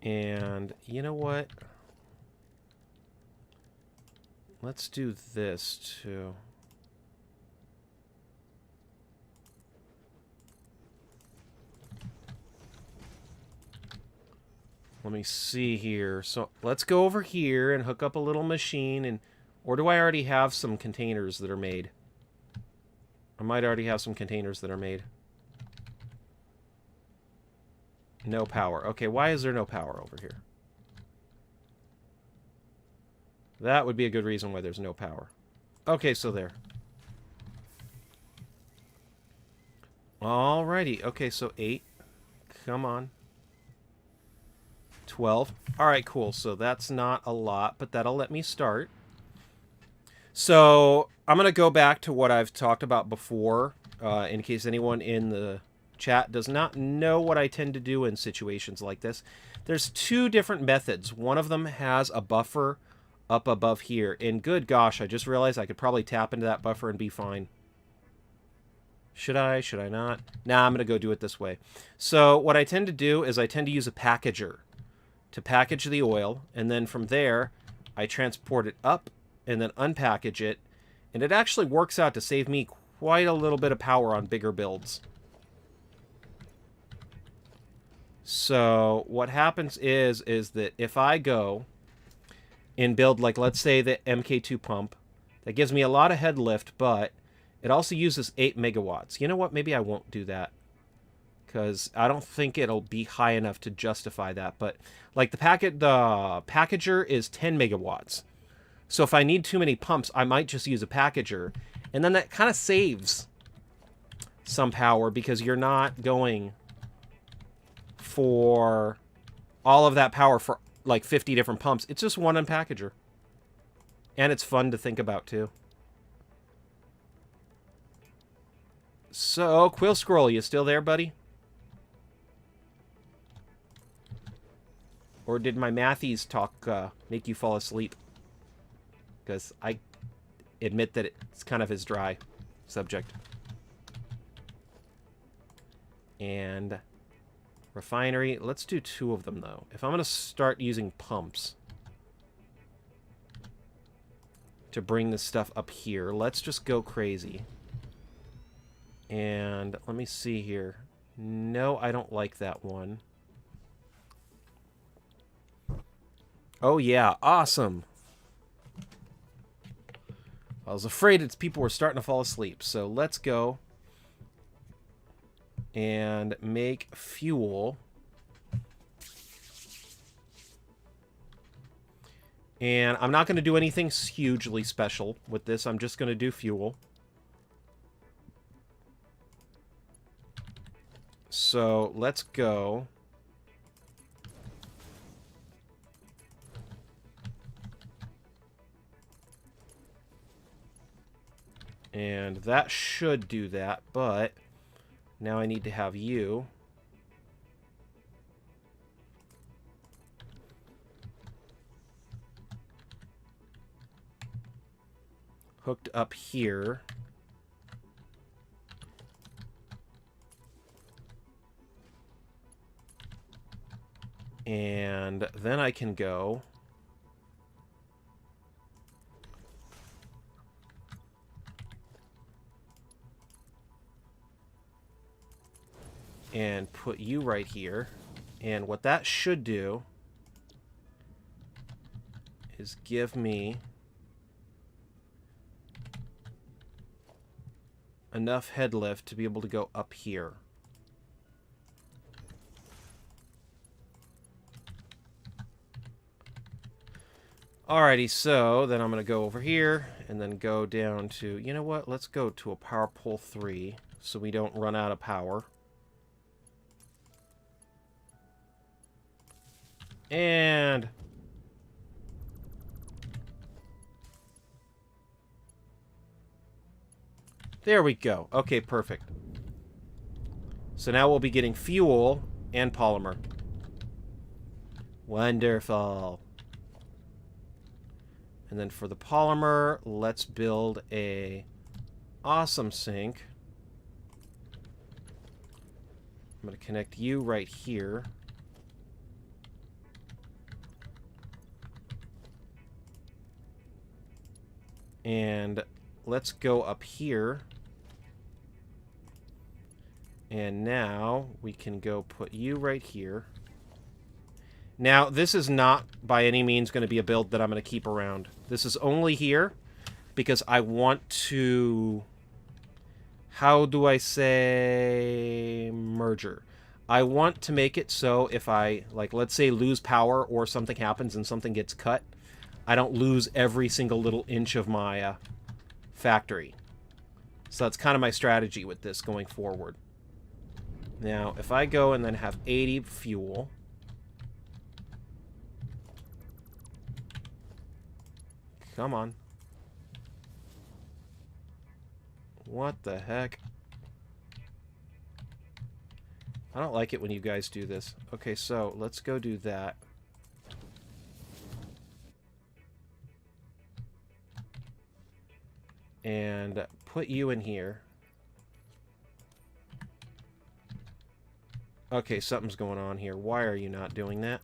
And you know what? Let's do this too. Let me see here. So let's go over here and hook up a little machine. And or do I already have some containers that are made? I might already have some containers that are made. No power. Okay, why is there no power over here? That would be a good reason why there's no power. Okay, so there. Alrighty. Okay, so 8. Come on. 12. Alright, cool. So that's not a lot, but that'll let me start. So I'm going to go back to what I've talked about before, in case anyone in the chat does not know what I tend to do in situations like this. There's 2 different methods. One of them has a buffer up above here. And good gosh, I just realized I could probably tap into that buffer and be fine. Should I? Should I not? Nah, I'm going to go do it this way. So what I tend to do is I tend to use a packager to package the oil. And then from there, I transport it up and then unpackage it. And it actually works out to save me quite a little bit of power on bigger builds. So what happens is that if I go and build, like, let's say the MK2 pump, that gives me a lot of head lift, but it also uses 8 megawatts. You know what? Maybe I won't do that, because I don't think it'll be high enough to justify that. But like the packager is 10 megawatts. So if I need too many pumps, I might just use a packager, and then that kind of saves some power because you're not going for all of that power for like 50 different pumps. It's just one unpackager. And it's fun to think about too. So, Quill Scroll, you still there, buddy? Or did my mathies talk make you fall asleep? Because I admit that it's kind of his dry subject. And refinery. Let's do 2 of them, though. If I'm going to start using pumps to bring this stuff up here, let's just go crazy. And let me see here. No, I don't like that one. Oh, yeah. Awesome. I was afraid people were starting to fall asleep. So let's go and make fuel. And I'm not going to do anything hugely special with this. I'm just going to do fuel. So let's go. And that should do that, but now I need to have you. Hooked up here. And then I can go and put you right here. And what that should do is give me enough head lift to be able to go up here. Alrighty, so then I'm going to go over here and then go down to, you know what, let's go to a power pole 3 so we don't run out of power. And there we go. Okay, perfect. So now we'll be getting fuel and polymer. Wonderful. And then for the polymer, let's build a awesome sink. I'm going to connect you right here. And let's go up here. And now we can go put you right here. Now, this is not by any means going to be a build that I'm going to keep around. This is only here because I want to... How do I say... merger. I want to make it so if I, like, let's say lose power or something happens and something gets cut, I don't lose every single little inch of my factory. So that's kind of my strategy with this going forward. Now, if I go and then have 80 fuel... Come on. What the heck? I don't like it when you guys do this. Okay, so let's go do that. And put you in here. Okay, something's going on here. Why are you not doing that?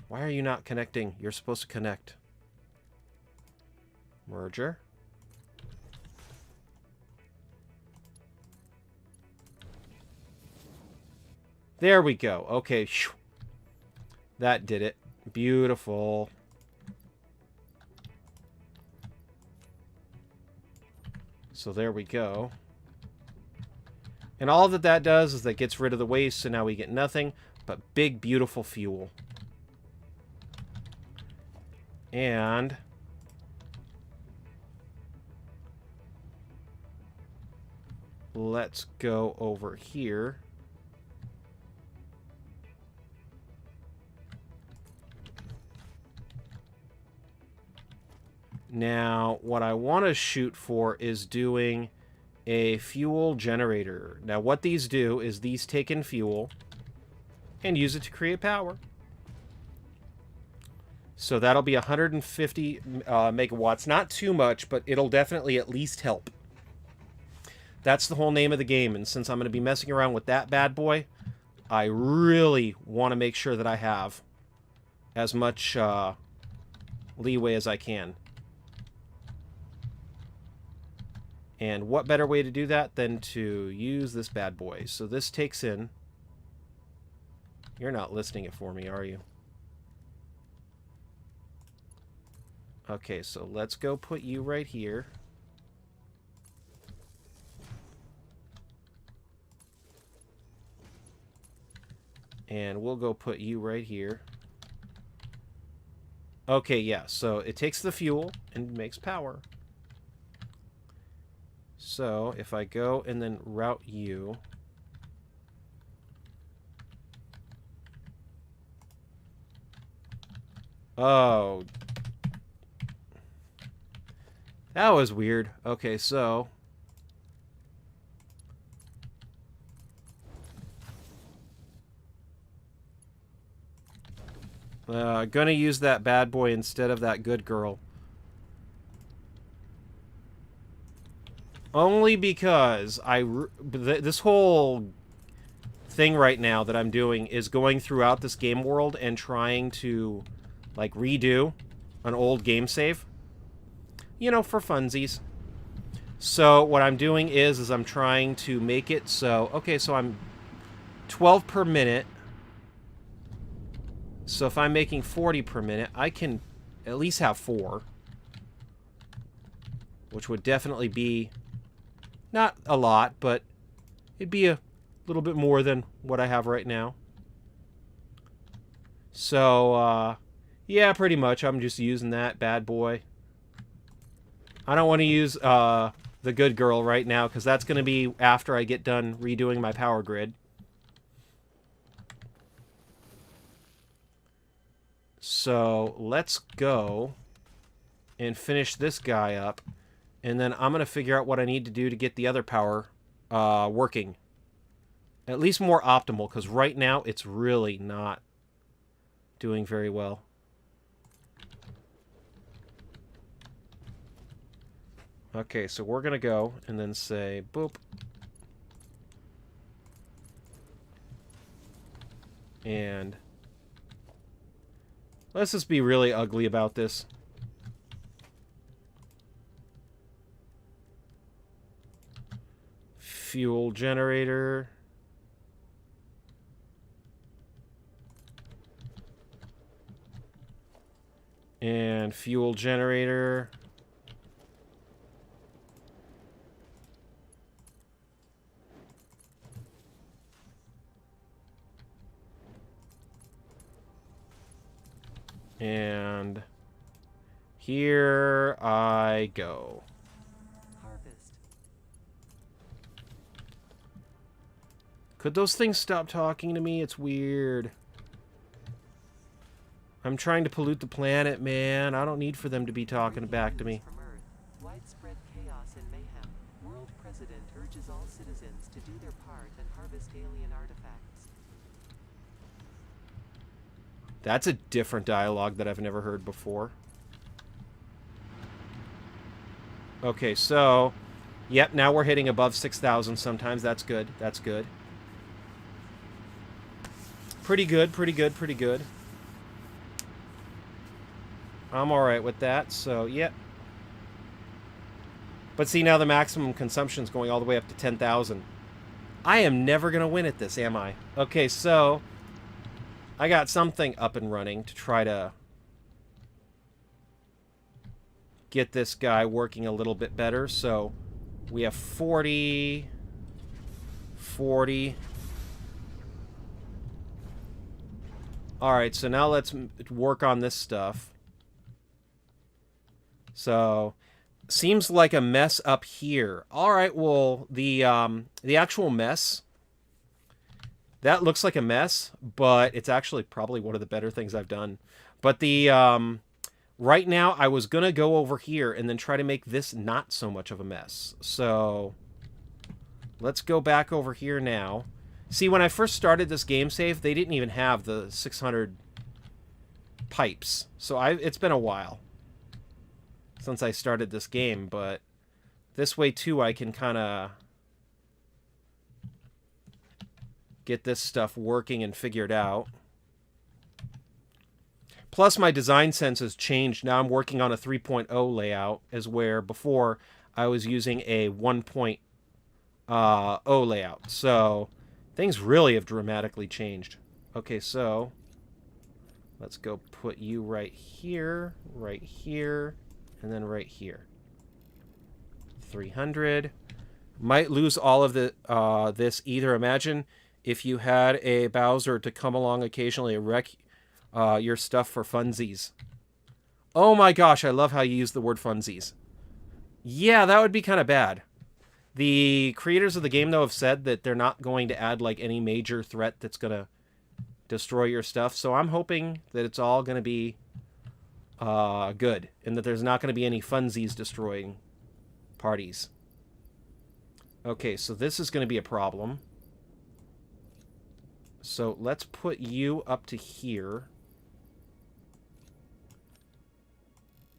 Why are you not connecting? You're supposed to connect. Merger. There we go. Okay. That did it. Beautiful. So there we go. And all that that does is that gets rid of the waste, so now we get nothing but big, beautiful fuel. And let's go over here. Now, what I want to shoot for is doing a fuel generator. Now, what these do is these take in fuel and use it to create power. So that'll be 150 megawatts. Not too much, but it'll definitely at least help. That's the whole name of the game. And since I'm going to be messing around with that bad boy, I really want to make sure that I have as much leeway as I can. And what better way to do that than to use this bad boy? So this takes in... You're not listing it for me, are you? Okay, so let's go put you right here. And we'll go put you right here. Okay, yeah, so it takes the fuel and makes power. So if I go and then route you... Oh... That was weird. Okay, so... Gonna use that bad boy instead of that good girl. Only because this whole thing right now that I'm doing is going throughout this game world and trying to, like, redo an old game save. You know, for funsies. So what I'm doing is I'm trying to make it so... Okay, so I'm 12 per minute. So if I'm making 40 per minute, I can at least have 4. Which would definitely be not a lot, but it'd be a little bit more than what I have right now. So, yeah, pretty much. I'm just using that bad boy. I don't want to use the good girl right now, because that's going to be after I get done redoing my power grid. So, let's go and finish this guy up. And then I'm going to figure out what I need to do to get the other power working. At least more optimal, because right now it's really not doing very well. Okay, so we're going to go and then say boop. And let's just be really ugly about this. Fuel generator. And fuel generator. And here I go. Harvest. Could those things stop talking to me? It's weird. I'm trying to pollute the planet, man. I don't need for them to be talking back to me. From Earth. Widespread chaos and mayhem. World President urges all citizens to do their part and harvest alien artifacts. That's a different dialogue that I've never heard before. Okay, so... Yep, now we're hitting above 6,000 sometimes. That's good. That's good. Pretty good, pretty good, pretty good. I'm alright with that, so, yep. But see, now the maximum consumption is going all the way up to 10,000. I am never going to win at this, am I? Okay, so... I got something up and running to try to get this guy working a little bit better. So we have 40, 40. All right, so now let's work on this stuff. So seems like a mess up here. All right, well, the actual mess, that looks like a mess, but it's actually probably one of the better things I've done. But the right now, I was going to go over here and then try to make this not so much of a mess. So let's go back over here now. See, when I first started this game save, they didn't even have the 600 pipes. So it's been a while since I started this game, but this way, too, I can kind of get this stuff working and figured out. Plus, my design sense has changed. Now I'm working on a 3.0 layout, as where before I was using a 1.0 layout. So things really have dramatically changed. Okay, so let's go put you right here, and then right here. 300. Might lose all of the this either. Imagine if you had a Bowser to come along occasionally and wreck your stuff for funsies. Oh my gosh, I love how you use the word funsies. Yeah, that would be kind of bad. The creators of the game, though, have said that they're not going to add like any major threat that's going to destroy your stuff. So I'm hoping that it's all going to be good, and that there's not going to be any funsies destroying parties. Okay, so this is going to be a problem. So let's put you up to here.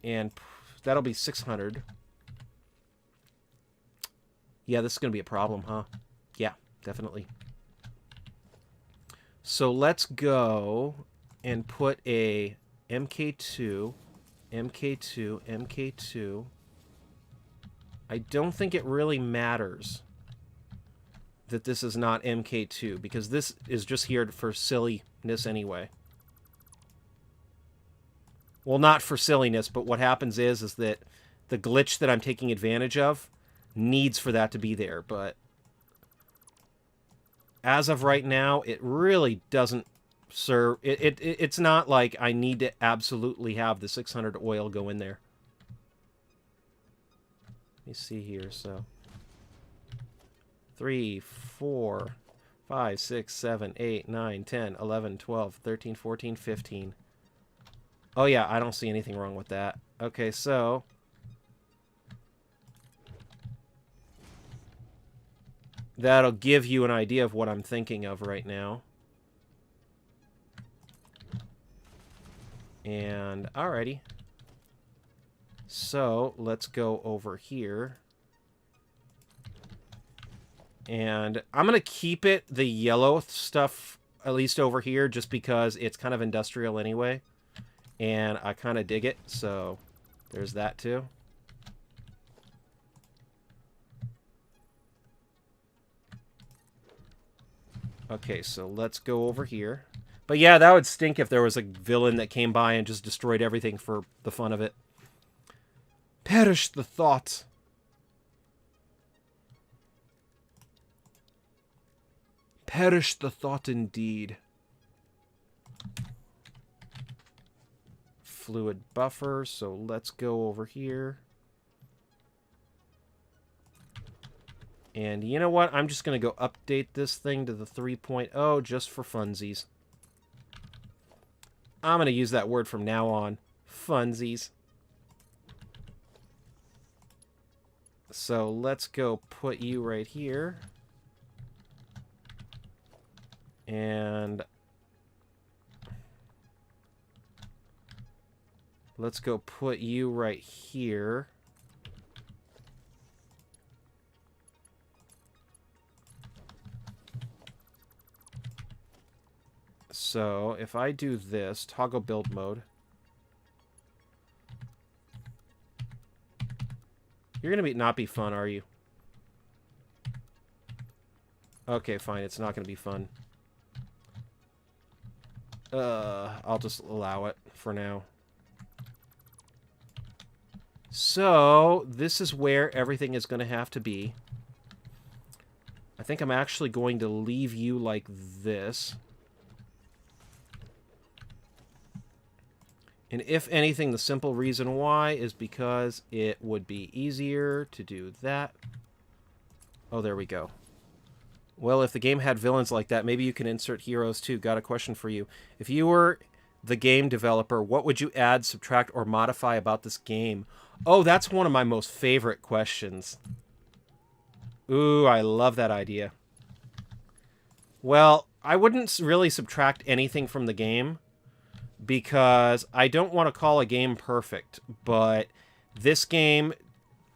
And that'll be 600. Yeah, this is going to be a problem, huh? Yeah, definitely. So let's go and put a MK2, MK2, MK2. I don't think it really matters that this is not MK2, because this is just here for silliness anyway. Well, not for silliness, but what happens is that the glitch that I'm taking advantage of needs for that to be there, but as of right now, it really doesn't serve... It's not like I need to absolutely have the 600 oil go in there. Let me see here, so... 3, 4, 5, 6, 7, 8, 9, 10, 11, 12, 13, 14, 15. Oh yeah, I don't see anything wrong with that. Okay, so... that'll give you an idea of what I'm thinking of right now. And, alrighty. So, let's go over here. And I'm going to keep it, the yellow stuff, at least over here, just because it's kind of industrial anyway. And I kind of dig it, so there's that too. Okay, so let's go over here. But yeah, that would stink if there was a villain that came by and just destroyed everything for the fun of it. Perish the thought. Perish the thought indeed. Fluid buffer, so let's go over here. And you know what? I'm just going to go update this thing to the 3.0 just for funsies. I'm going to use that word from now on. Funsies. So let's go put you right here. And let's go put you right here. So if I do this, toggle build mode, you're going to not be fun, are you? Okay, fine. It's not going to be fun. I'll just allow it for now. So, this is where everything is going to have to be. I think I'm actually going to leave you like this. And if anything, the simple reason why is because it would be easier to do that. Oh, there we go. Well, if the game had villains like that, maybe you can insert heroes too. Got a question for you. If you were the game developer, what would you add, subtract, or modify about this game? Oh, that's one of my most favorite questions. Ooh, I love that idea. Well, I wouldn't really subtract anything from the game because I don't want to call a game perfect, but this game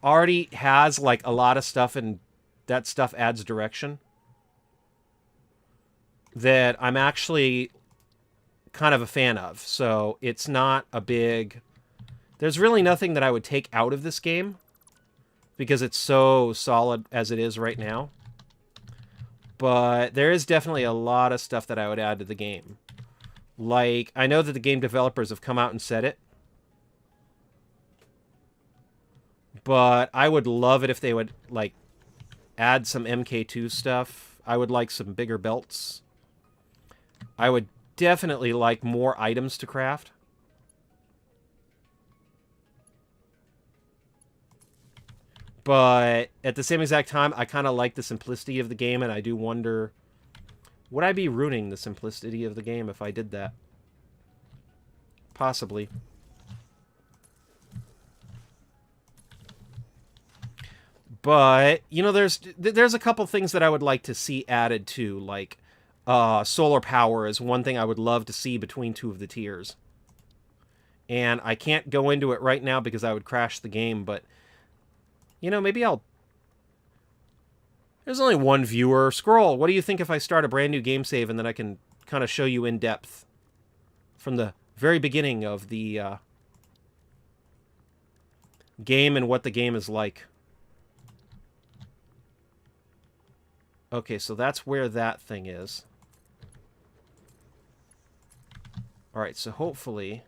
already has like a lot of stuff, and that stuff adds direction that I'm actually kind of a fan of. So it's not a big... There's really nothing that I would take out of this game because it's so solid as it is right now. But there is definitely a lot of stuff that I would add to the game. Like, I know that the game developers have come out and said it, but I would love it if they would, like, add some MK2 stuff. I would like some bigger belts. I would definitely like more items to craft. But at the same exact time, I kind of like the simplicity of the game, and I do wonder, would I be ruining the simplicity of the game if I did that? Possibly. But, you know, there's a couple things that I would like to see added too, like solar power is one thing I would love to see between two of the tiers. And I can't go into it right now because I would crash the game, but, you know, maybe I'll... There's only one viewer. Scroll, what do you think if I start a brand new game save and then I can kind of show you in depth from the very beginning of the game and what the game is like? Okay, so that's where that thing is. Alright, so hopefully...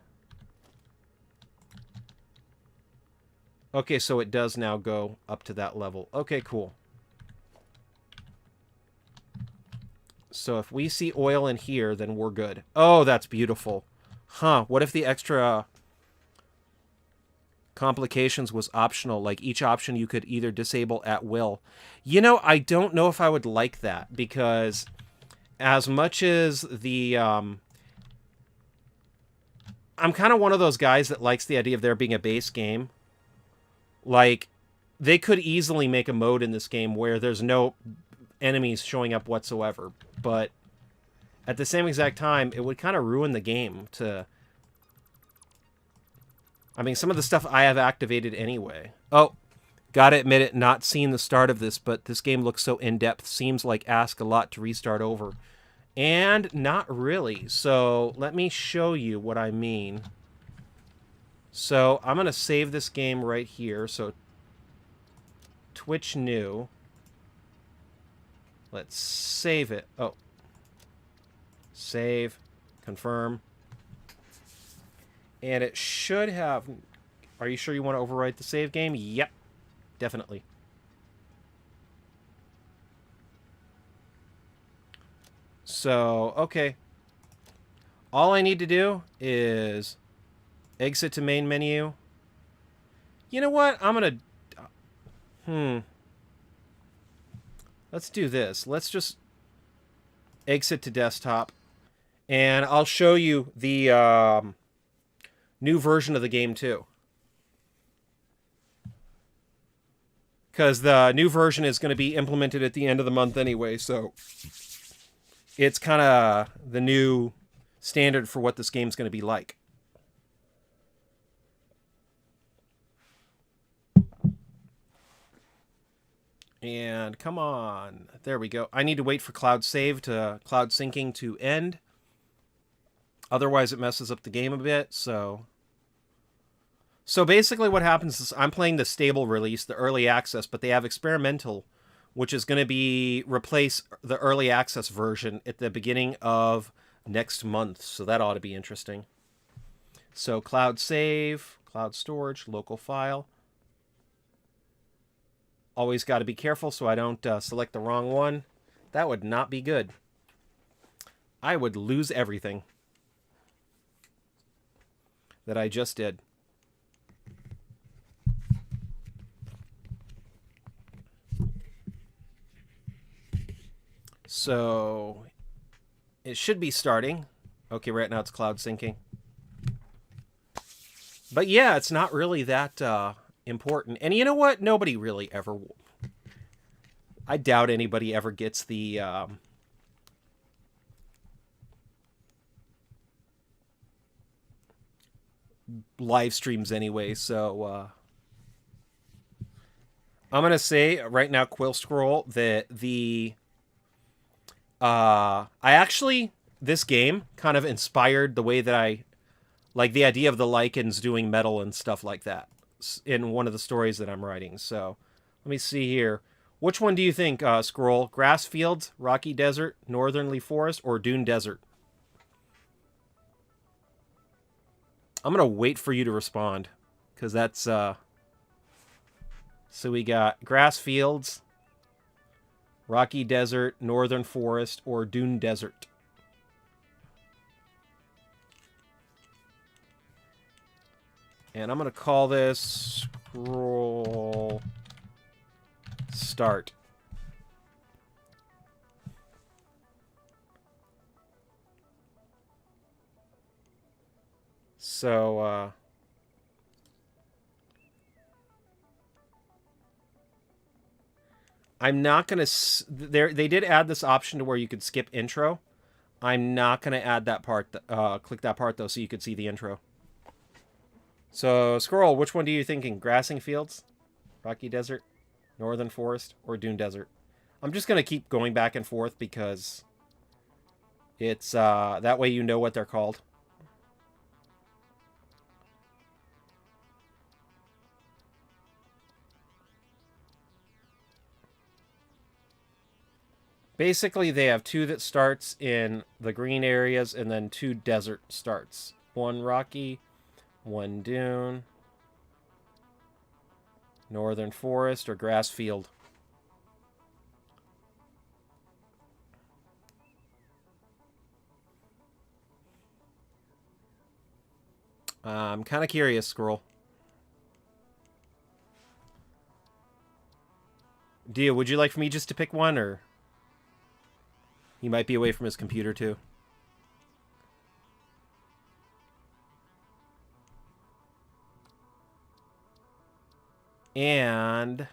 Okay, so it does now go up to that level. Okay, cool. So if we see oil in here, then we're good. Oh, that's beautiful. Huh, what if the extra complications was optional? Like each option you could either disable at will. You know, I don't know if I would like that, because as much as the... I'm kind of one of those guys that likes the idea of there being a base game. Like, they could easily make a mode in this game where there's no enemies showing up whatsoever, but at the same exact time, it would kind of ruin the game to... I mean, some of the stuff I have activated anyway. Oh, gotta admit it, not seeing the start of this, but this game looks so in-depth, seems like ask a lot to restart over. And not really, so let me show you what I mean. So I'm going to save this game right here, so Twitch new. Let's save it. Oh. Save. Confirm. And it should have... Are you sure you want to overwrite the save game? Yep. Definitely. So, okay. All I need to do is exit to main menu. You know what? I'm going to... Let's do this. Let's just exit to desktop. And I'll show you the new version of the game, too. Because the new version is going to be implemented at the end of the month anyway, so it's kind of the new standard for what this game's going to be like. And come on. There we go. I need to wait for cloud syncing to end. Otherwise, it messes up the game a bit, so... So basically what happens is I'm playing the stable release, the early access, but they have experimental, which is going to be replace the early access version at the beginning of next month. So that ought to be interesting. So cloud save, cloud storage, local file. Always got to be careful so I don't select the wrong one. That would not be good. I would lose everything that I just did. So it should be starting. Okay, right now it's cloud syncing. But yeah, it's not really that important. And you know what? Nobody really ever... I doubt anybody ever gets the... live streams anyway, so... I'm going to say right now, Quill Scroll, that the... I actually... This game kind of inspired the way that I... Like the idea of the lichens doing metal and stuff like that in one of the stories that I'm writing. So let me see here. Which one do you think, Scroll? Grass fields, rocky desert, northernly forest, or dune desert? I'm going to wait for you to respond, because that's... So we got grass fields, rocky desert, northern forest, or dune desert. And I'm going to call this scroll start. So, I'm not going to... They did add this option to where you could skip intro. I'm not going to add that part, click that part, though, so you could see the intro. So, Squirrel, which one do you thinking? Grassing fields, rocky desert, northern forest, or dune desert? I'm just going to keep going back and forth because it's, that way you know what they're called. Basically, they have 2 that starts in the green areas and then 2 desert starts. 1 rocky, 1 dune, northern forest, or grass field. I'm kind of curious, Squirrel. Dia, would you like for me just to pick one, or he might be away from his computer too? And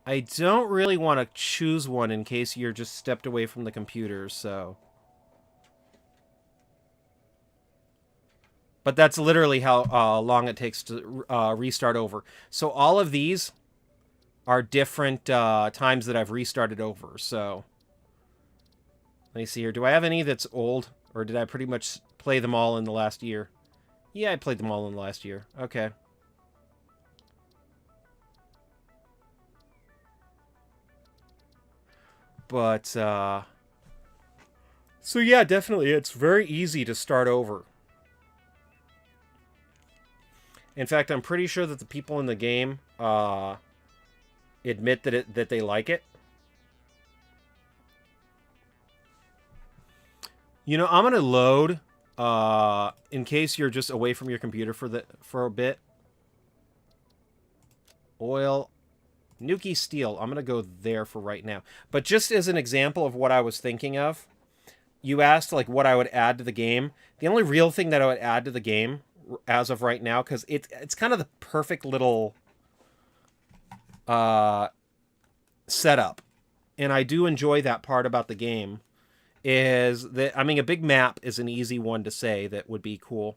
I don't really want to choose one in case you're just stepped away from the computer, so. But that's literally how long it takes to restart over. So all of these are different times that I've restarted over. So let me see here. Do I have any that's old? Or did I pretty much play them all in the last year? Yeah, I played them all in the last year. Okay. But, so yeah, definitely. It's very easy to start over. In fact, I'm pretty sure that the people in the game admit that they like it. You know, I'm gonna load in case you're just away from your computer for a bit. Oil, Nuki steel. I'm gonna go there for right now. But just as an example of what I was thinking of, you asked like what I would add to the game. The only real thing that I would add to the game as of right now, because it's kind of the perfect little setup, and I do enjoy that part about the game, is that, I mean, a big map is an easy one to say that would be cool.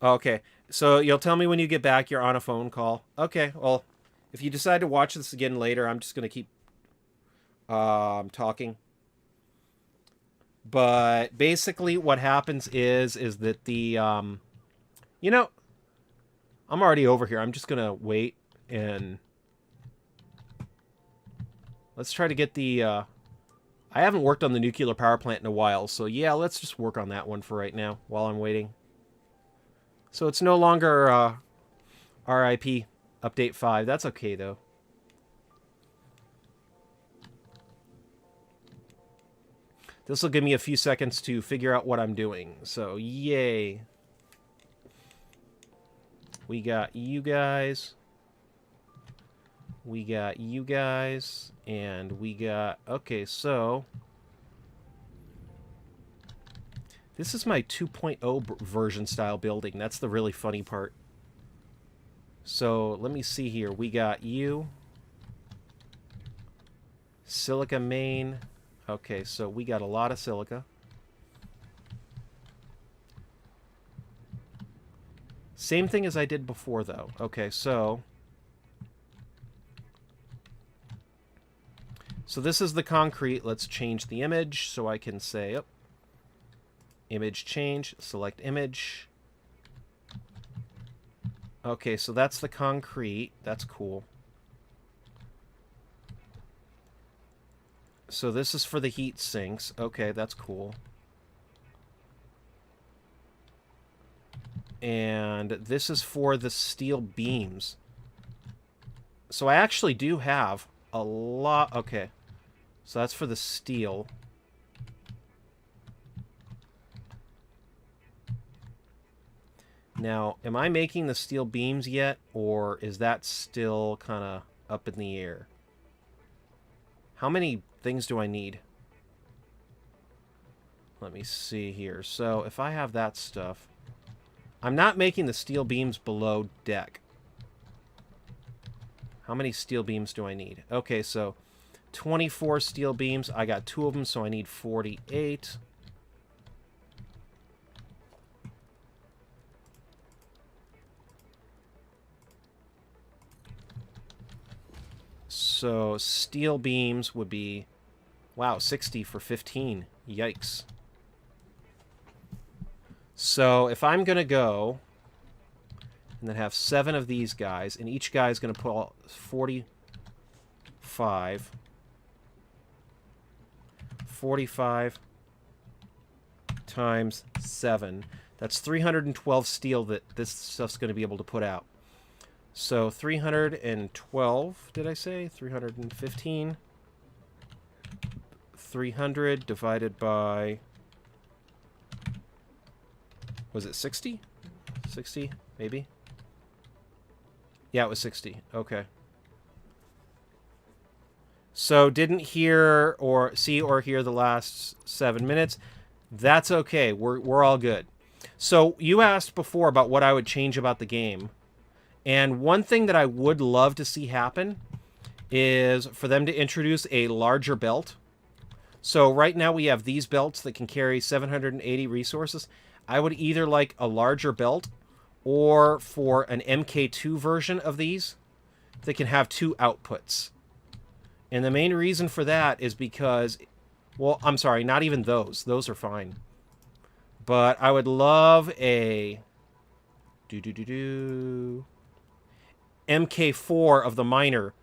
Okay, so you'll tell me when you get back you're on a phone call. Okay, well, if you decide to watch this again later, I'm just going to keep talking. But basically what happens is that the, you know, I'm already over here. I'm just going to wait and let's try to get the, I haven't worked on the nuclear power plant in a while. So yeah, let's just work on that one for right now while I'm waiting. So it's no longer, RIP update 5. That's okay though. This will give me a few seconds to figure out what I'm doing. So, yay. We got you guys. We got you guys. And we got... Okay, so... This is my 2.0 version style building. That's the really funny part. So, let me see here. We got you. Silica main... Okay, so we got a lot of silica. Same thing as I did before, though. Okay, so... So this is the concrete. Let's change the image so I can say... Oh, image change. Select image. Okay, so that's the concrete. That's cool. So this is for the heat sinks. Okay, that's cool. And this is for the steel beams. So I actually do have a lot... Okay. So that's for the steel. Now, am I making the steel beams yet? Or is that still kind of up in the air? How many things do I need? Let me see here. So if I have that stuff, I'm not making the steel beams below deck. How many steel beams do I need? Okay, so 24 steel beams. I got 2 of them, so I need 48. So steel beams would be, wow, 60 for 15. Yikes. So if I'm going to go and then have 7 of these guys, and each guy is going to pull 45. 45 times 7. That's 312 steel that this stuff's going to be able to put out. So 312, did I say? 315. 300 divided by... Was it 60? 60, maybe? Yeah, it was 60. Okay. So didn't hear or see or hear the last 7 minutes. That's okay. We're all good. So you asked before about what I would change about the game. And one thing that I would love to see happen is for them to introduce a larger belt. So right now we have these belts that can carry 780 resources. I would either like a larger belt or for an MK2 version of these that can have 2 outputs. And the main reason for that is because, well, I'm sorry, not even those. Those are fine. But I would love a MK4 of the miner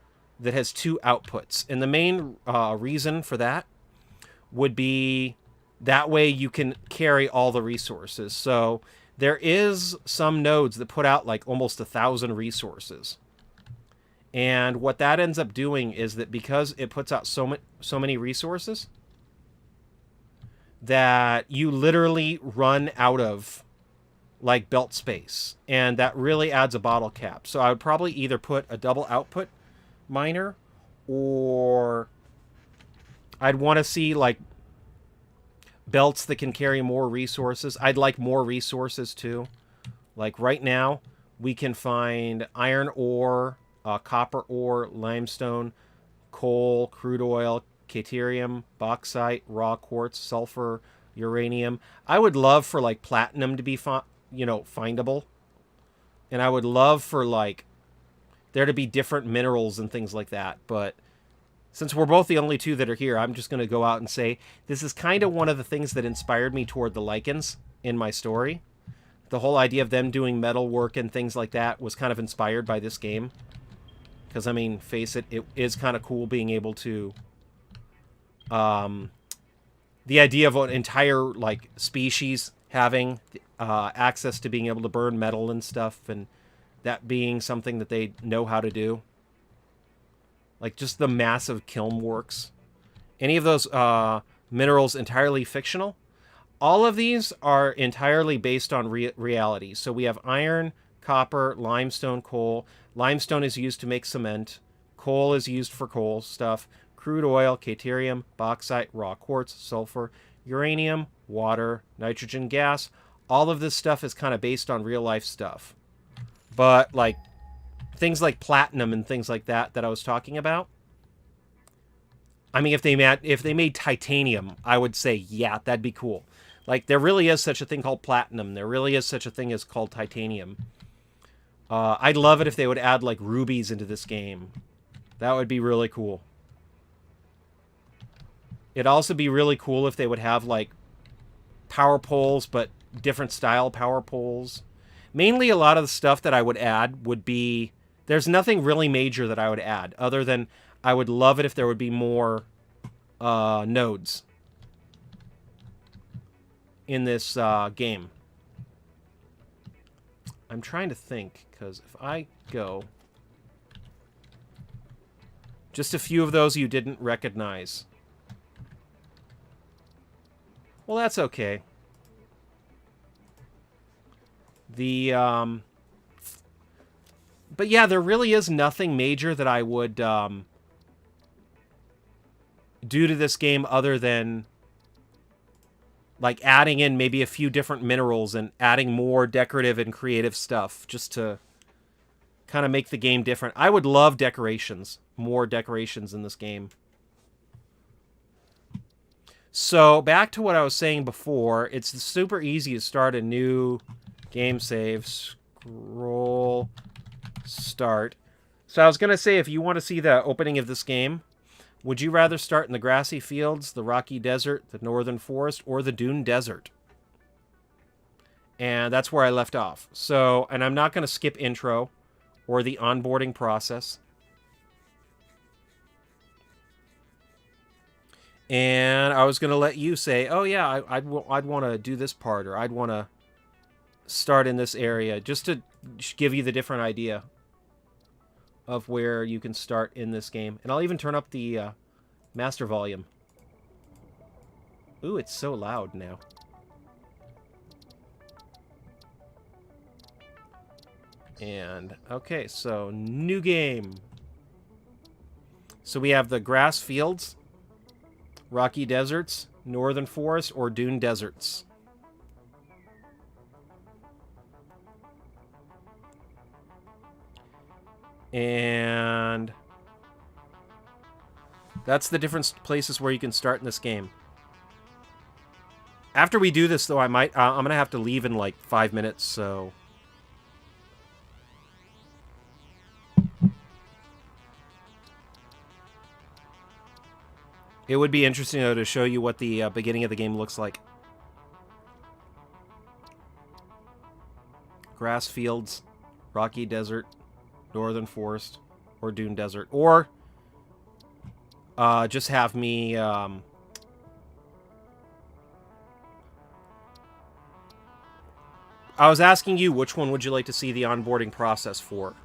that has 2 outputs. And the main reason for that would be that way you can carry all the resources. So there is some nodes that put out like almost 1,000 resources. And what that ends up doing is that because it puts out so many resources, that you literally run out of like belt space, and that really adds a bottle cap. So I would probably either put a double output miner, or I'd want to see like belts that can carry more resources. I'd like more resources too. Like right now we can find iron ore, copper ore, limestone, coal, crude oil, caterium, bauxite, raw quartz, sulfur, uranium. I would love for like platinum to be findable. And I would love for like there to be different minerals and things like that. But since we're both the only 2 that are here, I'm just going to go out and say this is kind of one of the things that inspired me toward the Lycans in my story. The whole idea of them doing metal work and things like that was kind of inspired by this game. Because, I mean, face it, it is kind of cool being able to... the idea of an entire, like, species having access to being able to burn metal and stuff, and that being something that they know how to do. Like, just the massive kiln works. Any of those minerals entirely fictional? All of these are entirely based on reality. So we have iron, copper, limestone, coal. Limestone is used to make cement. Coal is used for coal stuff. Crude oil, caterium, bauxite, raw quartz, sulfur, uranium, water, nitrogen gas. All of this stuff is kind of based on real life stuff. But like things like platinum and things like that I was talking about. I mean, if they made titanium, I would say, yeah, that'd be cool. Like, there really is such a thing called platinum. There really is such a thing as called titanium. I'd love it if they would add, like, rubies into this game. That would be really cool. It'd also be really cool if they would have, like, power poles, but different style power poles. Mainly, a lot of the stuff that I would add would be... There's nothing really major that I would add, other than I would love it if there would be more nodes in this game. I'm trying to think, because if I go... Just a few of those you didn't recognize. Well, that's okay. But yeah, there really is nothing major that I would do to this game other than like adding in maybe a few different minerals and adding more decorative and creative stuff just to kind of make the game different. I would love decorations, more decorations in this game. So back to what I was saying before, it's super easy to start a new game save. Scroll start. So I was going to say, if you want to see the opening of this game, would you rather start in the grassy fields, the rocky desert, the northern forest, or the dune desert? And that's where I left off. So, and I'm not going to skip intro or the onboarding process. And I was going to let you say, oh yeah, I'd want to do this part, or I'd want to start in this area, just to give you the different idea of where you can start in this game. And I'll even turn up the master volume. Ooh, it's so loud now. And, okay, so new game. So we have the grass fields, rocky deserts, northern forest, or dune deserts. And that's the different places where you can start in this game. After we do this, though, I'm gonna have to leave in like 5 minutes, so it would be interesting, though, to show you what the beginning of the game looks like. Grass fields, rocky desert, northern forest, or dune desert. Or just have me... I was asking you, which one would you like to see the onboarding process for?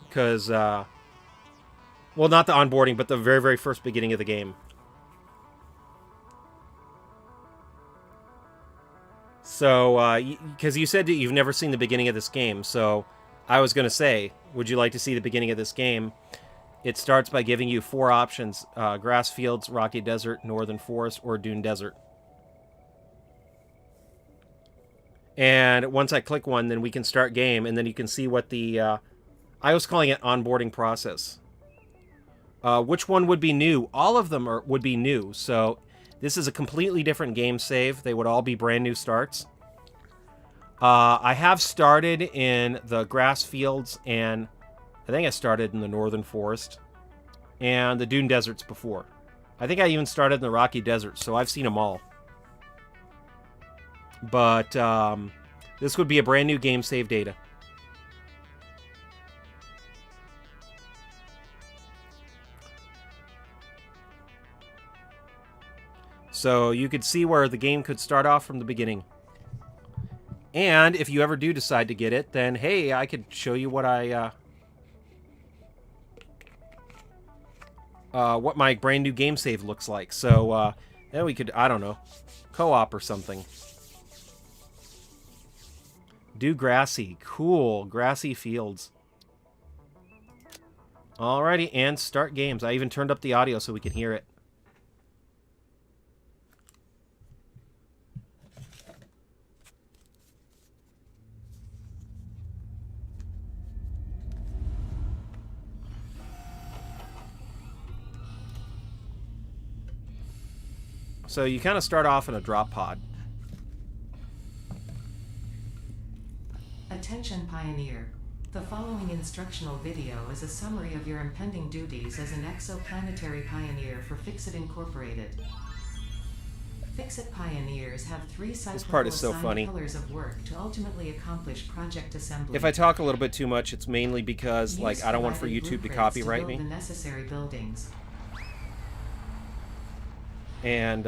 Because, well, not the onboarding, but the very, very first beginning of the game. So, because you said that you've never seen the beginning of this game, so I was going to say, would you like to see the beginning of this game? It starts by giving you 4 options: grass fields, rocky desert, northern forest, or dune desert. And once I click one, then we can start game, and then you can see what the... I was calling it onboarding process. Which one would be new? All of them would be new, so this is a completely different game save. They would all be brand new starts. I have started in the grass fields, and I think I started in the northern forest and the dune deserts before. I think I even started in the rocky desert, so I've seen them all. But this would be a brand new game save data. So you could see where the game could start off from the beginning. And if you ever do decide to get it, then hey, I could show you what what my brand new game save looks like. So then we could, I don't know, co-op or something. Do grassy. Cool. Grassy fields. Alrighty, and start games. I even turned up the audio so we can hear it. So you kind of start off in a drop pod. Attention Pioneer. The following instructional video is a summary of your impending duties as an exoplanetary pioneer for Fixit Incorporated. Fixit Pioneers have 3 cyclical assigned pillars of work to ultimately accomplish project assembly. If I talk a little bit too much, it's mainly because, like, I don't want for YouTube to copyright me. The necessary buildings. And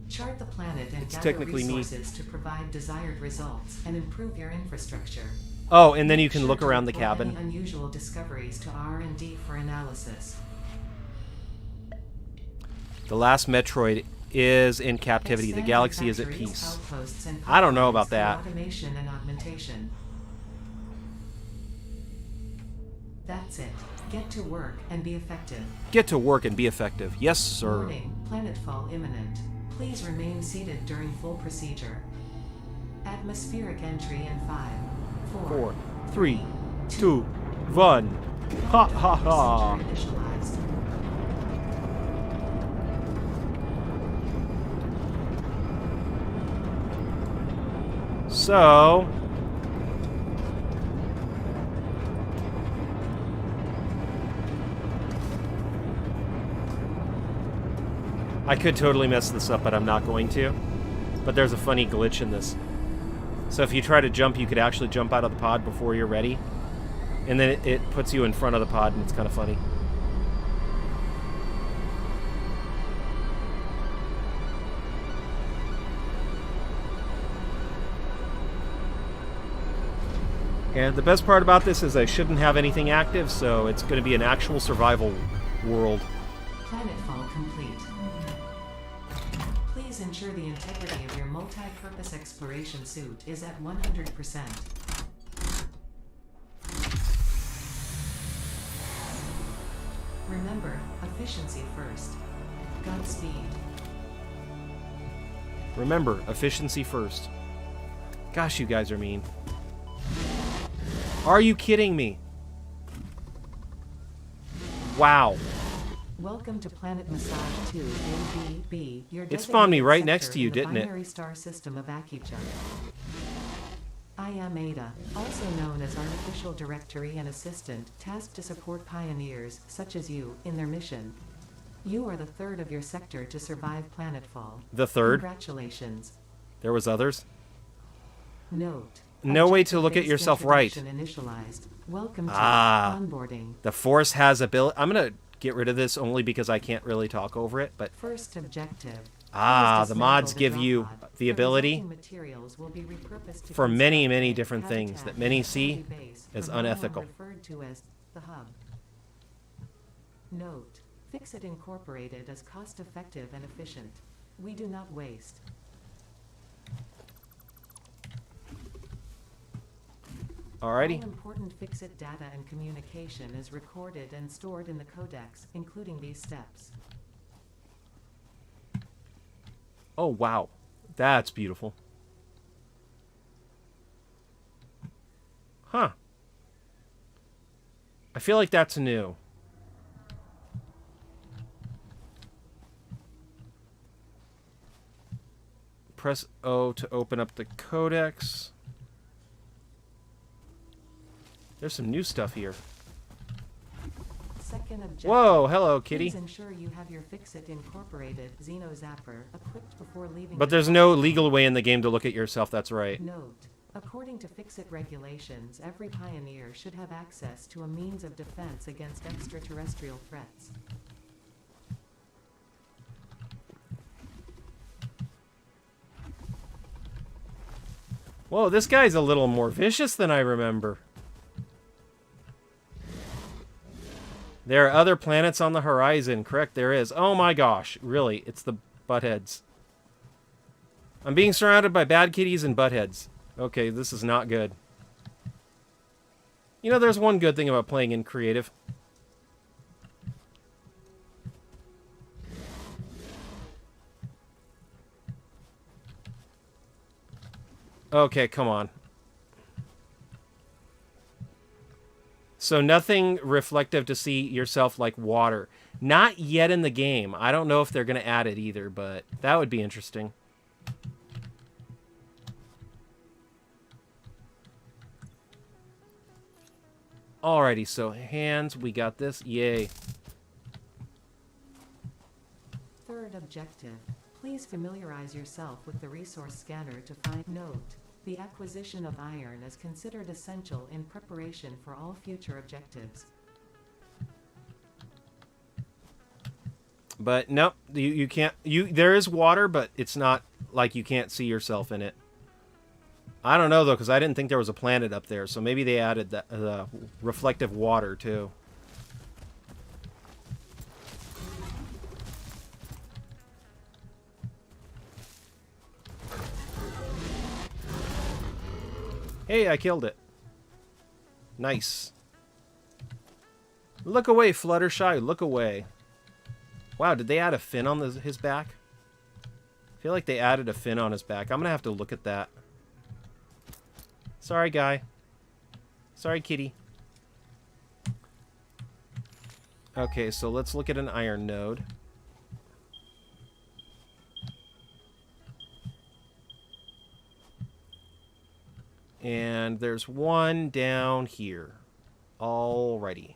chart the planet and it's gather technically resources to provide desired results and improve your infrastructure. Oh, and then you can look around the cabin. Any unusual discoveries to R&D for analysis. The last Metroid is in captivity. The galaxy is at peace. I don't know about that. Automation and augmentation. That's it. Get to work and be effective. Get to work and be effective. Yes, sir. Warning, planetfall imminent. Please remain seated during full procedure. Atmospheric entry in 5, 4, 3, 2, 1. Ha ha ha. Procedure initialized. So, I could totally mess this up, but I'm not going to. But there's a funny glitch in this. So if you try to jump, you could actually jump out of the pod before you're ready. And then it puts you in front of the pod, and it's kind of funny. And the best part about this is I shouldn't have anything active, so it's going to be an actual survival world. Planetfall complete. Please ensure the integrity of your multi-purpose exploration suit is at 100%. Remember, efficiency first. Godspeed. Remember, efficiency first. Gosh, you guys are mean. Are you kidding me? Wow. Welcome to Planet Massage 2 NBB. Your It spawned me right designated next sector to you, in the didn't it? binary star system of Akicha. I am Ada, also known as Artificial Directory and Assistant, tasked to support pioneers, such as you, in their mission. You are the third of your sector to survive planetfall. The third? Congratulations. There was others? Note. No way to look at Objective-based yourself right. introduction initialized. Welcome to onboarding. The Force has ability. I'm going to get rid of this only because I can't really talk over it, but... First objective. The mods give you the ability materials will be repurposed to for many, construct many a different things habitat that many in see the base as from now on unethical. referred to as the hub. Note: Fixit Incorporated is cost-effective and efficient. We do not waste. Alrighty. All important Fixit data and communication is recorded and stored in the codex, including these steps. Oh, wow. That's beautiful. Huh. I feel like that's new. Press O to open up the codex. There's some new stuff here. Second objective. Whoa, hello, kitty. Please ensure you have your Fixit Incorporated Xeno Zapper equipped before leaving. But there's no legal way in the game to look at yourself, that's right. Note: According to Fixit regulations, every pioneer should have access to a means of defense against extraterrestrial threats. Whoa, this guy's a little more vicious than I remember. There are other planets on the horizon. Correct, there is. Oh my gosh, really, it's the buttheads. I'm being surrounded by bad kitties and buttheads. Okay, this is not good. You know, there's one good thing about playing in creative. Okay, come on. So nothing reflective to see yourself like water. Not yet in the game. I don't know if they're going to add it either, but that would be interesting. Alrighty, so hands, we got this. Yay. Third objective: please familiarize yourself with the resource scanner to find. Note: the acquisition of iron is considered essential in preparation for all future objectives. But nope, you can't. There is water, but it's not like you can't see yourself in it. I don't know though, because I didn't think there was a planet up there, so maybe they added the reflective water too. Hey, I killed it. Nice. Look away, Fluttershy. Look away. Wow, did they add a fin on his back? I feel like they added a fin on his back. I'm going to have to look at that. Sorry, guy. Sorry, kitty. Okay, so let's look at an iron node. And there's one down here. Alrighty.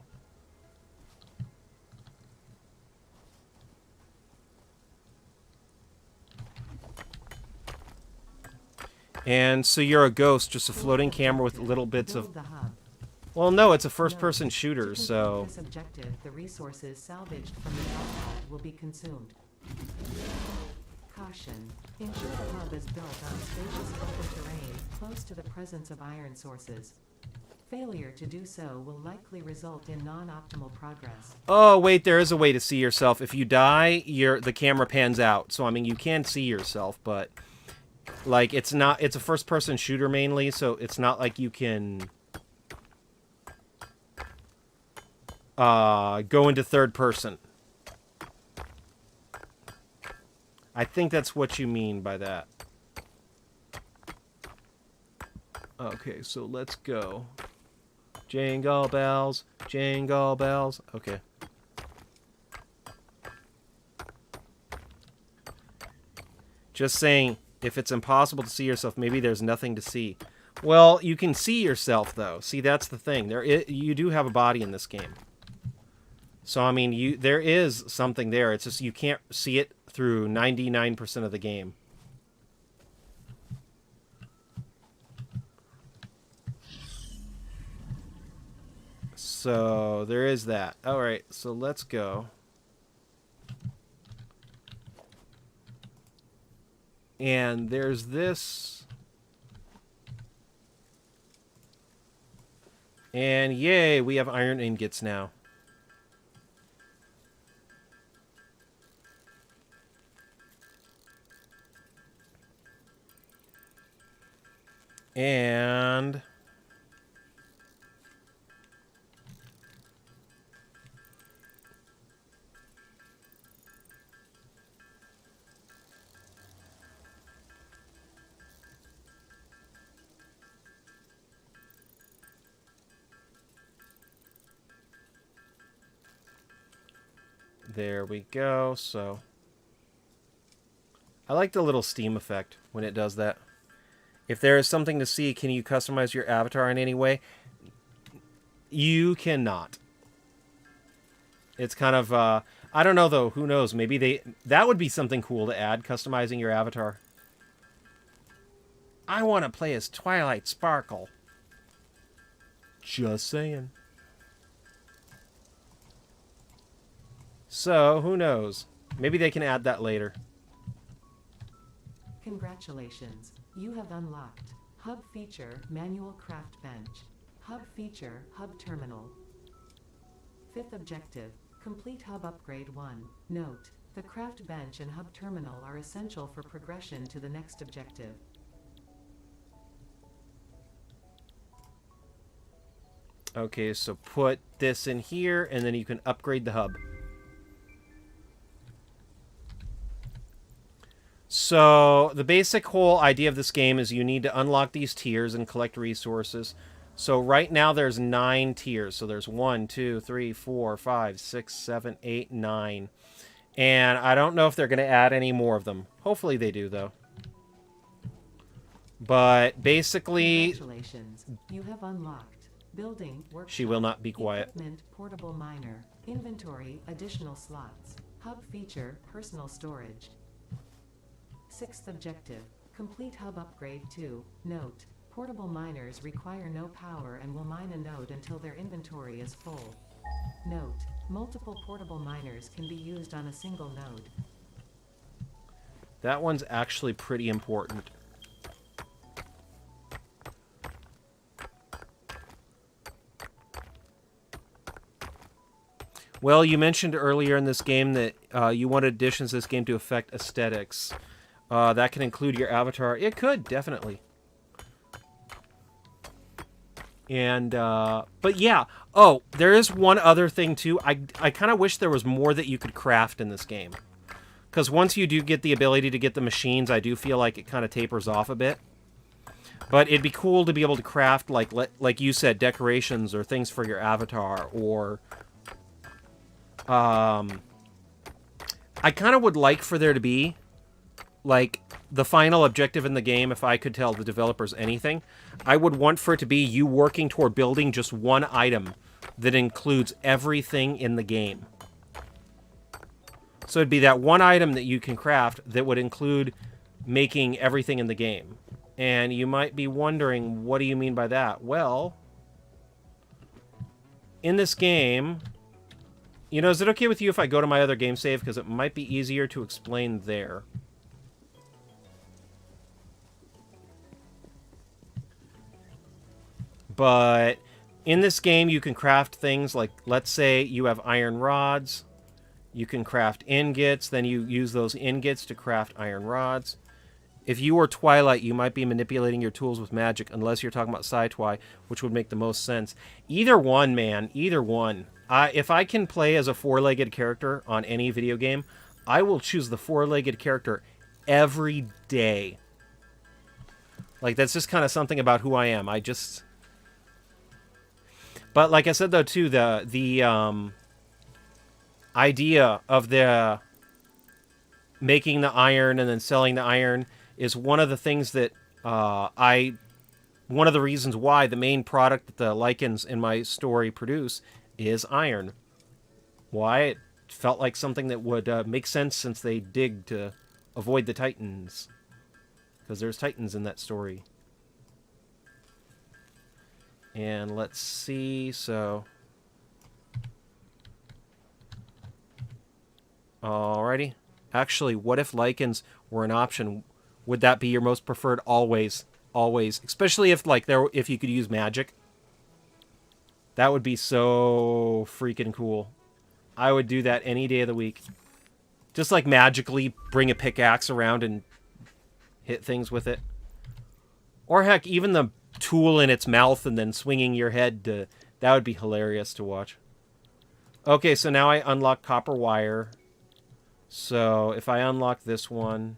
And so you're a ghost, just a floating camera with little bits of... Build the hub. Well, no, it's a first-person shooter, To complete so... this objective, the resources salvaged from the output will be consumed. Caution. Ensure the hub is built on spacious open terrain, close to the presence of iron sources. Failure to do so will likely result in non-optimal progress. Oh, wait, there is a way to see yourself. If you die, the camera pans out. So, I mean, you can see yourself, but... Like, it's not... It's a first-person shooter mainly, so it's not like you can... go into third person. I think that's what you mean by that. Okay, so let's go. Jingle bells, jingle bells. Okay. Just saying, if it's impossible to see yourself, maybe there's nothing to see. Well, you can see yourself, though. See, that's the thing. You do have a body in this game. So, I mean, there is something there. It's just you can't see it through 99% of the game. So, there is that. Alright, so let's go. And there's this. And yay, we have iron ingots now. And there we go. So I like the little steam effect when it does that. If there is something to see, can you customize your avatar in any way? You cannot. It's kind of, I don't know, though. Who knows? Maybe that would be something cool to add, customizing your avatar. I want to play as Twilight Sparkle. Just saying. So, who knows? Maybe they can add that later. Congratulations. You have unlocked Hub Feature Manual Craft Bench. Hub Feature Hub Terminal. Fifth objective. Complete Hub Upgrade 1. Note: the Craft Bench and Hub Terminal are essential for progression to the next objective. Okay, so put this in here, and then you can upgrade the hub. So, the basic whole idea of this game is you need to unlock these tiers and collect resources. So, right now there's 9 tiers. So, there's 1, 2, 3, 4, 5, 6, 7, 8, 9. And I don't know if they're going to add any more of them. Hopefully they do, though. But, basically... Congratulations. You have unlocked Building Workshop. She will not be quiet. Equipment Portable Miner. Inventory Additional slots. Hub Feature Personal Storage. Sixth objective. Complete Hub Upgrade 2. Note: portable miners require no power and will mine a node until their inventory is full. Note: multiple portable miners can be used on a single node. That one's actually pretty important. Well, you mentioned earlier in this game that you wanted additions to this game to affect aesthetics. That can include your avatar. It could, definitely. And, but yeah. Oh, there is one other thing, too. I kind of wish there was more that you could craft in this game. Because once you do get the ability to get the machines, I do feel like it kind of tapers off a bit. But it'd be cool to be able to craft, like you said, decorations or things for your avatar, or... I kind of would like for there to be, like, the final objective in the game, if I could tell the developers anything, I would want for it to be you working toward building just one item that includes everything in the game. So it'd be that one item that you can craft that would include making everything in the game. And you might be wondering, what do you mean by that? Well, in this game, you know, is it okay with you if I go to my other game save? Because it might be easier to explain there. But in this game, you can craft things like, let's say you have iron rods. You can craft ingots. Then you use those ingots to craft iron rods. If you were Twilight, you might be manipulating your tools with magic, unless you're talking about Sci-Twi, which would make the most sense. Either one, man. Either one. If I can play as a four-legged character on any video game, I will choose the four-legged character every day. Like, that's just kind of something about who I am. I just... But like I said, though, too, the idea of the making the iron and then selling the iron is one of the things that one of the reasons why the main product that the Lycans in my story produce is iron. Why? It felt like something that would make sense since they dig to avoid the Titans. Because there's Titans in that story. And let's see, so... Alrighty. Actually, what if Lycans were an option? Would that be your most preferred? Always. Always. Especially if, like, if you could use magic. That would be so freaking cool. I would do that any day of the week. Just, like, magically bring a pickaxe around and hit things with it. Or, heck, even the tool in its mouth and then swinging your head to... That would be hilarious to watch. Okay, so now I unlock copper wire. So, if I unlock this one...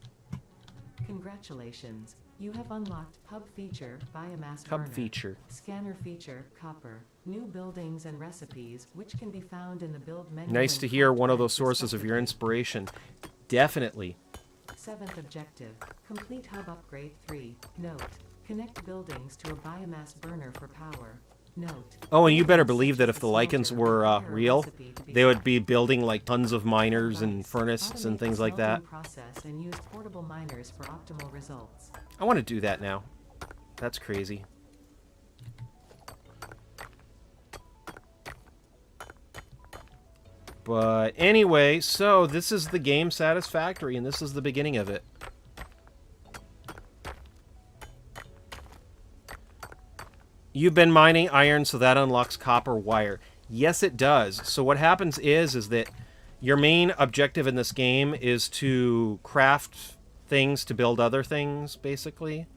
Congratulations. You have unlocked Hub Feature, Biomass Hub Burner, Feature. Scanner Feature, Copper, New Buildings and Recipes, which can be found in the build menu. Nice to hear one of those sources of your inspiration. Definitely. 7th objective. Complete Hub Upgrade 3. Note. Connect buildings to a biomass burner for power. Note. Oh, and you better believe that if the Lycans were real, they would be building like tons of miners and furnaces and things like that. Process and use portable miners for optimal results. I want to do that now. That's crazy. But anyway, so this is the game Satisfactory, and this is the beginning of it. You've been mining iron, so that unlocks copper wire. Yes, it does. So what happens is that your main objective in this game is to craft things to build other things, basically.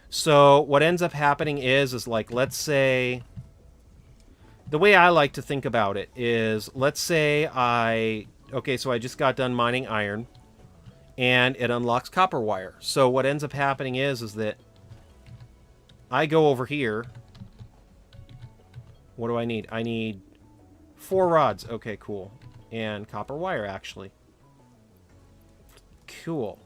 So what ends up happening is like, let's say... The way I like to think about it is, let's say okay, so I just got done mining iron, and it unlocks copper wire. So what ends up happening is that I go over here. What do I need? I need 4 rods. Okay, cool. And copper wire, actually. Cool.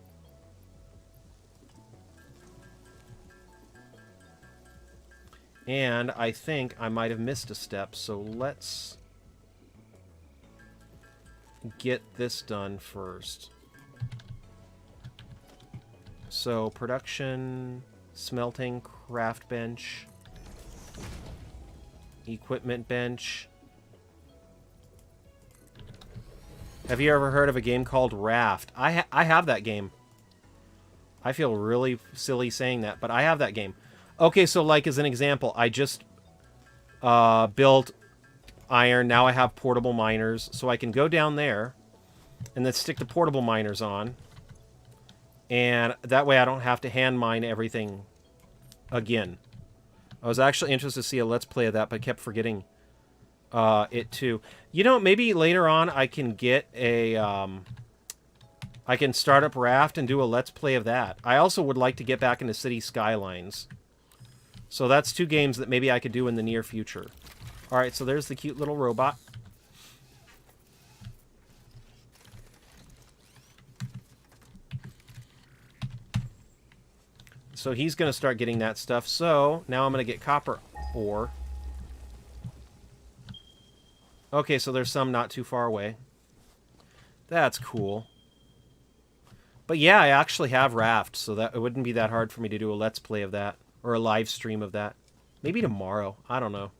And I think I might have missed a step, so let's get this done first. So, production, smelting, craft bench, equipment bench. Have you ever heard of a game called Raft? I have that game. I feel really silly saying that, but I have that game. Okay, so like as an example, I just built iron. Now I have portable miners, so I can go down there and then stick the portable miners on. And that way I don't have to hand mine everything again. I was actually interested to see a Let's Play of that, but kept forgetting it too. You know, maybe later on I can get a... I can start up Raft and do a Let's Play of that. I also would like to get back into City Skylines. So that's 2 games that maybe I could do in the near future. Alright, so there's the cute little robot. So he's going to start getting that stuff. So now I'm going to get copper ore. Okay, so there's some not too far away. That's cool. But yeah, I actually have Raft, so that it wouldn't be that hard for me to do a Let's Play of that. Or a live stream of that. Maybe tomorrow. I don't know.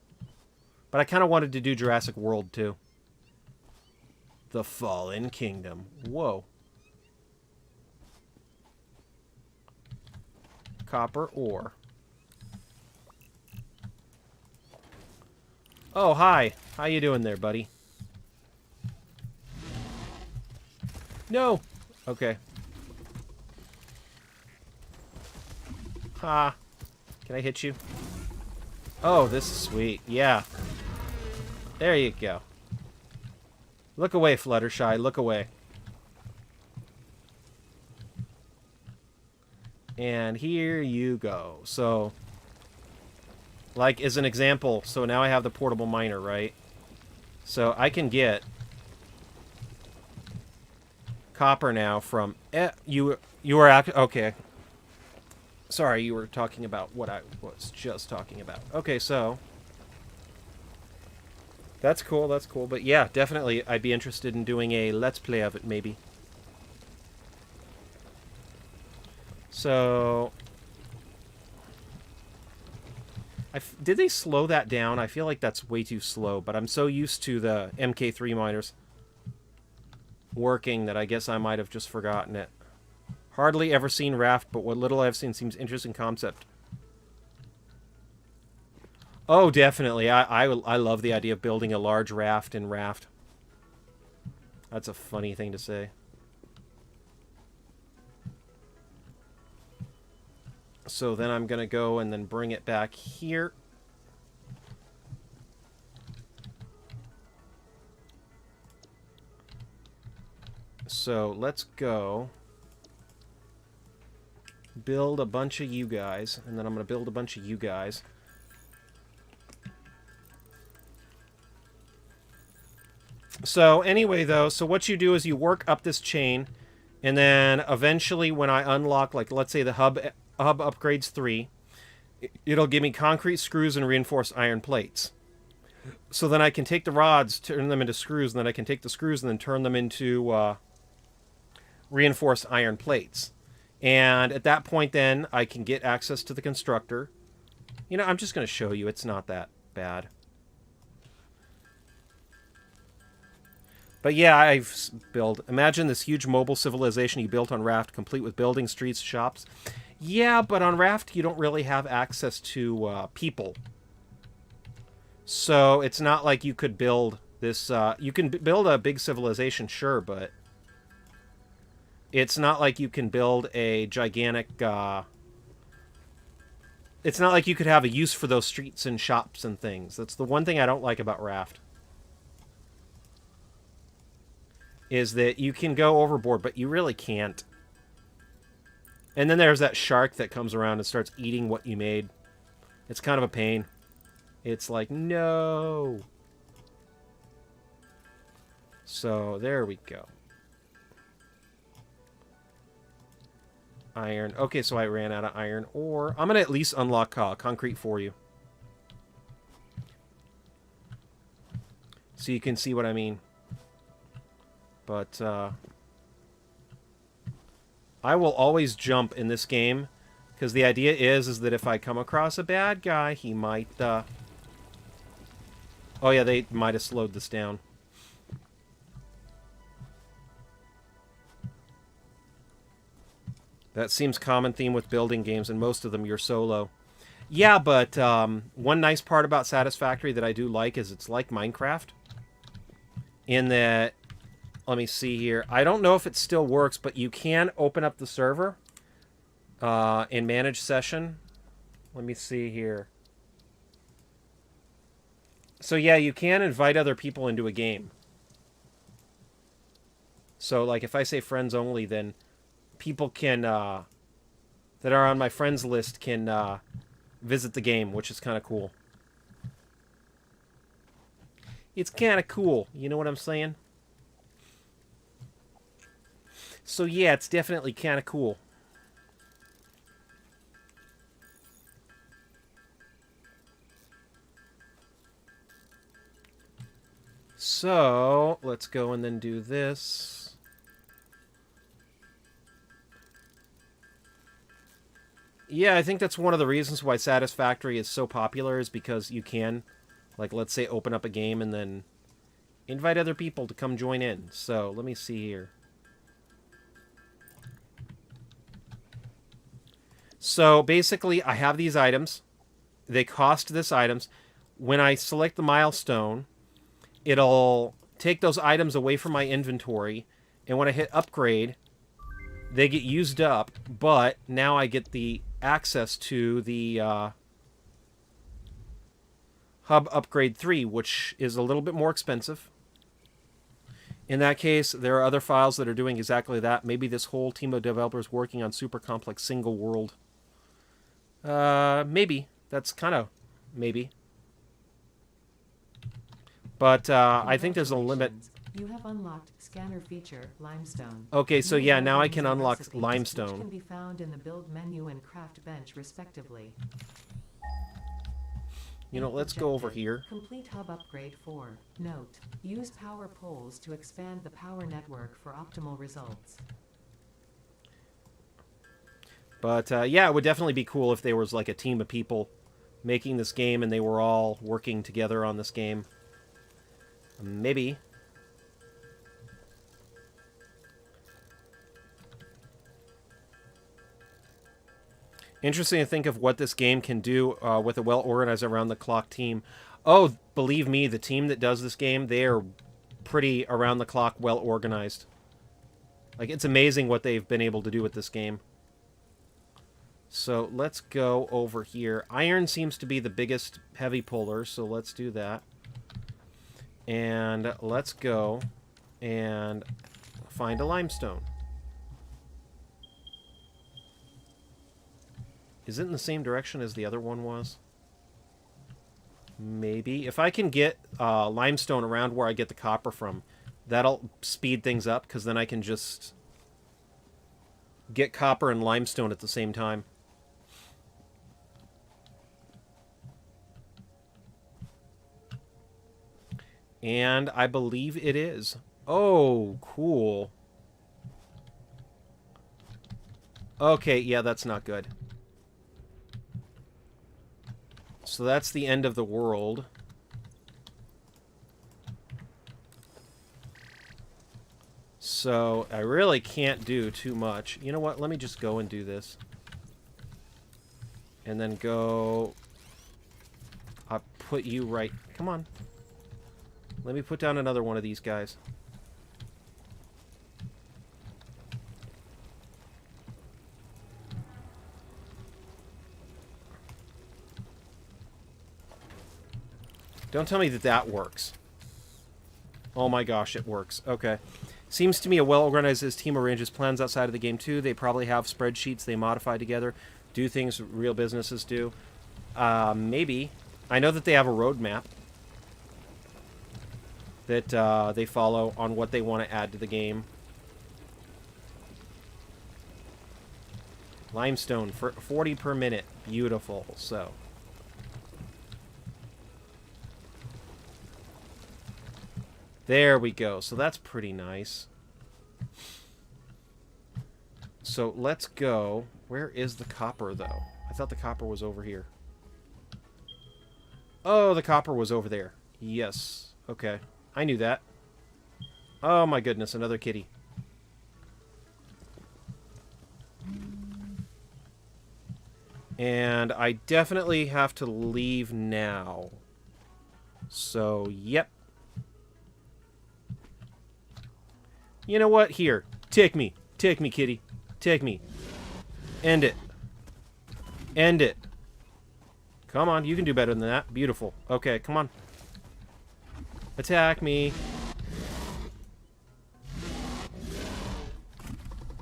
But I kind of wanted to do Jurassic World, too. The Fallen Kingdom. Whoa. Copper ore. Oh, hi. How you doing there, buddy? No! Okay. Ha. Can I hit you? Oh, this is sweet. Yeah. There you go. Look away, Fluttershy. Look away. And here you go. So, like, as an example, so now I have the portable miner, right? So I can get copper now from... you were... Okay. Sorry, you were talking about what I was just talking about. Okay, so... That's cool, that's cool. But yeah, definitely I'd be interested in doing a Let's Play of it, maybe. So... did they slow that down? I feel like that's way too slow, but I'm so used to the MK3 miners working that I guess I might have just forgotten it. Hardly ever seen Raft, but what little I've seen seems interesting concept. Oh, definitely. I love the idea of building a large raft in Raft. That's a funny thing to say. So then I'm going to go and then bring it back here. So let's go build a bunch of you guys, and then I'm going to build a bunch of you guys. So anyway, though, so what you do is you work up this chain, and then eventually when I unlock, like, let's say the hub upgrades 3, it'll give me concrete screws and reinforced iron plates. So then I can take the rods, turn them into screws, and then I can take the screws and then turn them into reinforced iron plates. And at that point, then, I can get access to the constructor. You know, I'm just going to show you. It's not that bad. But yeah, I've built... Imagine this huge mobile civilization you built on Raft, complete with buildings, streets, shops. Yeah, but on Raft, you don't really have access to people. So it's not like you could build this... you can build a big civilization, sure, but... It's not like you can build a gigantic... It's not like you could have a use for those streets and shops and things. That's the one thing I don't like about Raft. Is that you can go overboard, but you really can't. And then there's that shark that comes around and starts eating what you made. It's kind of a pain. It's like, no! So, there we go. Iron. Okay, so I ran out of iron ore. I'm going to at least unlock concrete for you. So you can see what I mean. But, I will always jump in this game. Because the idea is that if I come across a bad guy, he might, Oh yeah, they might have slowed this down. That seems common theme with building games, and most of them you're solo. Yeah, but one nice part about Satisfactory that I do like is it's like Minecraft. In that, let me see here. I don't know if it still works, but you can open up the server and manage session. Let me see here. So yeah, you can invite other people into a game. So like if I say friends only, then people can, that are on my friends list can visit the game, which is kind of cool. It's kind of cool, you know what I'm saying? So yeah, it's definitely kind of cool. So, let's go and then do this. Yeah, I think that's one of the reasons why Satisfactory is so popular is because you can, like, let's say open up a game and then invite other people to come join in. So, let me see here. So, basically, I have these items. They cost this items. When I select the milestone, it'll take those items away from my inventory. And when I hit upgrade, they get used up. But now I get the access to the Hub Upgrade 3, which is a little bit more expensive. In that case, there are other files that are doing exactly that. Maybe this whole team of developers working on super complex single world. Maybe. That's kind of maybe. But I think there's a limit. You have unlocked scanner feature limestone. Okay, so yeah, now I can unlock Recipes, limestone. which can be found in the build menu and craft bench respectively. You know, let's go over here. Complete hub upgrade 4. Note: use power poles to expand the power network for optimal results. But yeah, it would definitely be cool if there was like a team of people making this game and they were all working together on this game. Maybe. Interesting to think of what this game can do with a well-organized, around-the-clock team. Oh, believe me, the team that does this game, they are pretty around-the-clock, well-organized. Like, it's amazing what they've been able to do with this game. So, let's go over here. Iron seems to be the biggest heavy puller, so let's do that. And let's go and find a limestone. Is it in the same direction as the other one was? Maybe. If I can get limestone around where I get the copper from, that'll speed things up, because then I can just get copper and limestone at the same time. And I believe it is. Oh, cool. Okay, yeah, that's not good. So that's the end of the world. So I really can't do too much. You know what? Let me just go and do this. And then go... I'll put you right... Come on. Let me put down another one of these guys. Don't tell me that that works. Oh my gosh, it works. Okay. Seems to me a well-organized team arranges plans outside of the game too. They probably have spreadsheets they modify together. Do things real businesses do. Maybe. I know that they have a roadmap that they follow on what they want to add to the game. Limestone, for 40 per minute. Beautiful. So... there we go. So that's pretty nice. So let's go. Where is the copper, though? I thought the copper was over here. Oh, the copper was over there. Yes. Okay. I knew that. Oh my goodness, another kitty. And I definitely have to leave now. So, yep. You know what? Here. Take me. Take me, kitty. Take me. End it. End it. Come on. You can do better than that. Beautiful. Okay, come on. Attack me.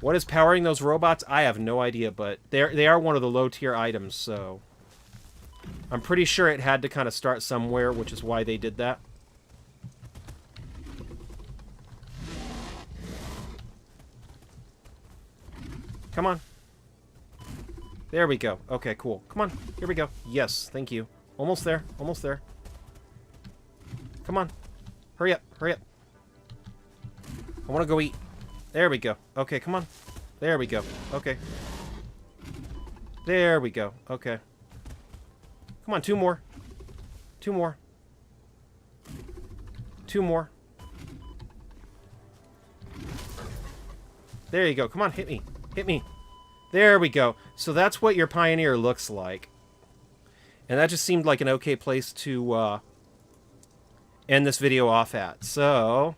What is powering those robots? I have no idea, but they are one of the low-tier items, so... I'm pretty sure it had to kind of start somewhere, which is why they did that. Come on. There we go. Okay, cool. Come on. Here we go. Yes, thank you. Almost there. Almost there. Come on. Hurry up. Hurry up. I want to go eat. There we go. Okay, come on. There we go. Okay. There we go. Okay. Come on, 2 more. 2 more. 2 more. There you go. Come on, hit me. Hit me. There we go. So that's what your Pioneer looks like. And that just seemed like an okay place to end this video off at. So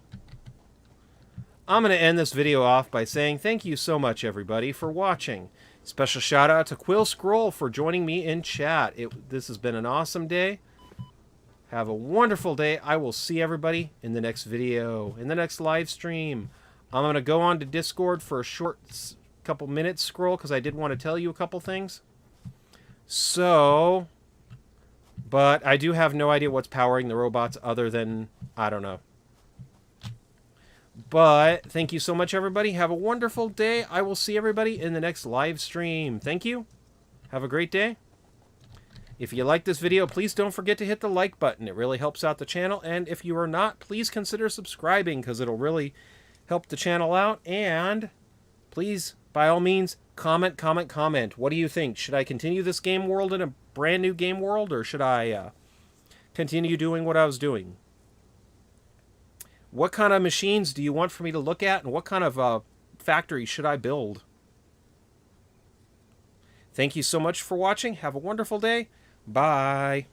I'm going to end this video off by saying thank you so much, everybody, for watching. Special shout out to Quill Scroll for joining me in chat. This has been an awesome day. Have a wonderful day. I will see everybody in the next video, in the next live stream. I'm going to go on to Discord for a short couple minutes scroll because I did want to tell you a couple things. So, but I do have no idea what's powering the robots other than, I don't know. But thank you so much, everybody. Have a wonderful day. I will see everybody in the next live stream. Thank you. Have a great day. If you like this video, please don't forget to hit the like button. It really helps out the channel. And if you are not, please consider subscribing because it'll really help the channel out. And please, by all means, comment. What do you think? Should I continue this game world in a brand new game world, or should I continue doing what I was doing? What kind of machines do you want for me to look at, and what kind of factory should I build? Thank you so much for watching. Have a wonderful day. Bye.